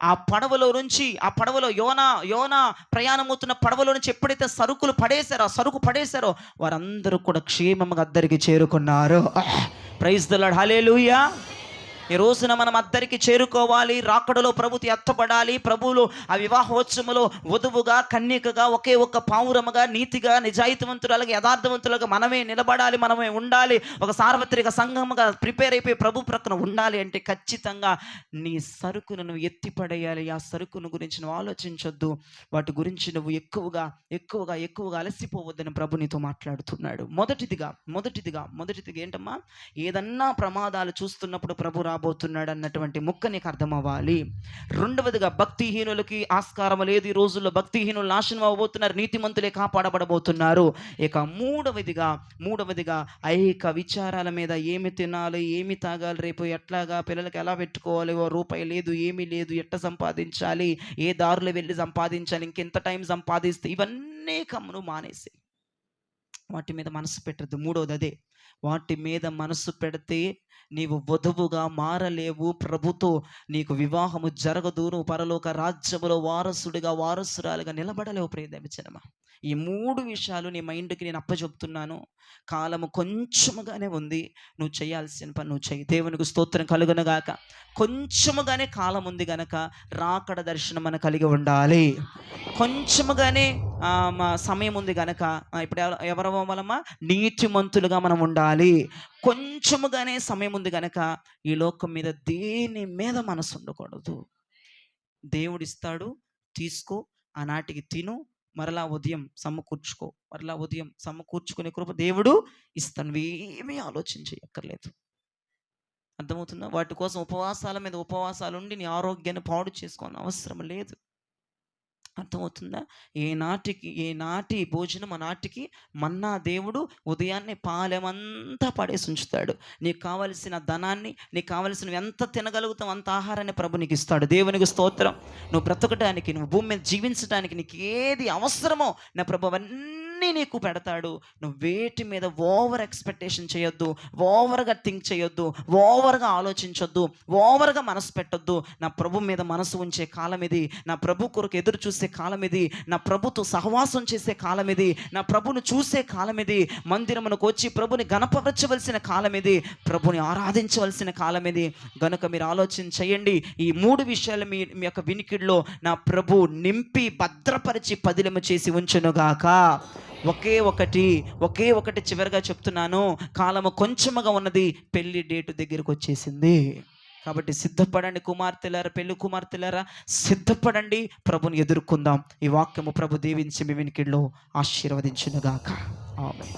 ఆ పడవలో యోనా ప్రయాణమవుతున్న పడవలో నుంచి ఎప్పుడైతే సరుకు పడేశారో వారందరూ కూడా క్షేమంగా అద్దరికి చేరుకున్నారు. Praise the lord. హల్లెలూయా. ఈ రోజున మనం అద్దరికి చేరుకోవాలి, రాకడలో ప్రభుతి ఎత్తబడాలి. ప్రభువులు ఆ వివాహోత్సవంలో వధువుగా, కన్యకగా, ఒకే ఒక్క పావురముగా, నీతిగా, నిజాయితీవంతురాలుగా, యథార్థవంతులుగా మనమే నిలబడాలి, మనమే ఉండాలి. ఒక సార్వత్రిక సంఘముగా ప్రిపేర్ అయిపోయి ప్రభు ప్రక్కన ఉండాలి అంటే ఖచ్చితంగా నీ సరుకును నువ్వు ఎత్తిపడేయాలి. ఆ సరుకును గురించి నువ్వు ఆలోచించొద్దు, వాటి గురించి నువ్వు ఎక్కువగా ఎక్కువగా ఎక్కువగా అలసిపోవద్దని ప్రభు నీతో మాట్లాడుతున్నాడు. మొదటిదిగా ఏంటమ్మా, ఏదన్నా ప్రమాదాలు చూస్తున్నప్పుడు ప్రభు రాబోతున్నాడు అన్నటువంటి ముక్క నీకు అర్థం అవ్వాలి. రెండవదిగా, భక్తిహీనులకి ఆస్కారం లేదు. ఈ రోజుల్లో భక్తిహీనులు నాశనం అవ్వబోతున్నారు, నీతిమంతులే కాపాడబడబోతున్నారు. ఇక మూడవదిగా ఐక విచారాల మీద, ఏమి తినాలి, ఏమి తాగాలి, రేపు ఎట్లాగా పిల్లలకి ఎలా పెట్టుకోవాలి, ఓ రూపాయి లేదు, ఏమీ లేదు, ఎట్ట సంపాదించాలి, ఏ దారిలో వెళ్ళి సంపాదించాలి, ఇంకెంత టైం సంపాదిస్తే, ఇవన్నీ కమ్మును మానేసి వాటి మీద మనసు పెట్టద్దు. మూడవది అదే, వాటి మీద మనసు పెడితే నీవు వధువుగా మారలేవు, ప్రభుతో నీకు వివాహము జరగదు, నువ్వు పరలోక రాజ్యములో వారసురాలుగా నిలబడలేవు. ప్రియదమించనమా, ఈ 3 విషయాలు నీ మైండ్కి నేను అప్పచెప్తున్నాను. కాలము కొంచెముగానే ఉంది, నువ్వు చేయాల్సిన పని నువ్వు చెయ్యి. దేవునికి స్తోత్రం కలుగునుగాక. కొంచెముగానే కాలం ఉంది గనక రాకడ దర్శనం మనం కలిగి ఉండాలి. కొంచెముగానే సమయం ఉంది గనక ఇప్పుడు ఎవరవ్వాలమ్మా, నీతిమంతులుగా మనం ఉండాలి. కొంచెముగానే సమయం ఉంది గనక ఈ లోకం మీద దేని మీద మనసు ఉండకూడదు. దేవుడిస్తాడు, తీసుకో, ఆనాటికి తిను, మరలా ఉదయం సమకూర్చుకునే కృప దేవుడు ఇస్తాను. ఏమీ ఆలోచించక్కర్లేదు. అర్థమవుతుందా? వాటి కోసం ఉపవాసాల మీద ఉపవాసాలు ఉండి నీ ఆరోగ్యాన్ని పాడు చేసుకోని అవసరం లేదు. అర్థమవుతుందా? ఏనాటి భోజనం ఆనాటికి మన్నా దేవుడు ఉదయాన్నే పాలెమంతా పడేసి ఉంచుతాడు. నీకు కావలసిన ధనాన్ని, నీకు కావలసినవి ఎంత తినగలుగుతావు అంత ఆహారాన్ని ప్రభు నీకు ఇస్తాడు. దేవునికి స్తోత్రం. నువ్వు బ్రతకడానికి, నువ్వు భూమి మీద జీవించడానికి నీకు ఏది అవసరమో నా ప్రభు అన్నీ నీకు పెడతాడు. నువ్వు వేటి మీద ఓవర్ ఎక్స్పెక్టేషన్ చేయొద్దు, ఓవర్గా థింక్ చేయొద్దు, ఓవర్గా ఆలోచించొద్దు, ఓవర్గా మనసు పెట్టొద్దు. నా ప్రభు మీద మనసు ఉంచే కాలం ఇది, నా ప్రభు కొరకు ఎదురు చూసే కాలం ఇది, నా ప్రభుతో సహవాసం చేసే కాలం ఇది, నా ప్రభును చూసే కాలం ఇది, మందిరమునకు వచ్చి ప్రభుని గణపరచవలసిన కాలం ఇది, ప్రభుని ఆరాధించవలసిన కాలం ఇది. గనుక మీరు ఆలోచన చేయండి. ఈ 3 విషయాలు మీ యొక్క వినికిడిలో నా ప్రభు నింపి భద్రపరిచి పదిలము చేసి ఉంచునుగాక. ఒకే ఒకటి చివరిగా చెప్తున్నాను, కాలము కొంచెముగా ఉన్నది, పెళ్లి డేటు దగ్గరకు వచ్చేసింది. కాబట్టి సిద్ధపడండి కుమార్తెలారా, పెళ్లి కుమార్తెలారా, సిద్ధపడండి, ప్రభుని ఎదుర్కొందాం. ఈ వాక్యము ప్రభు దీవించి మీ వినికిడిలో ఆశీర్వదించునుగాక. ఆమేన్.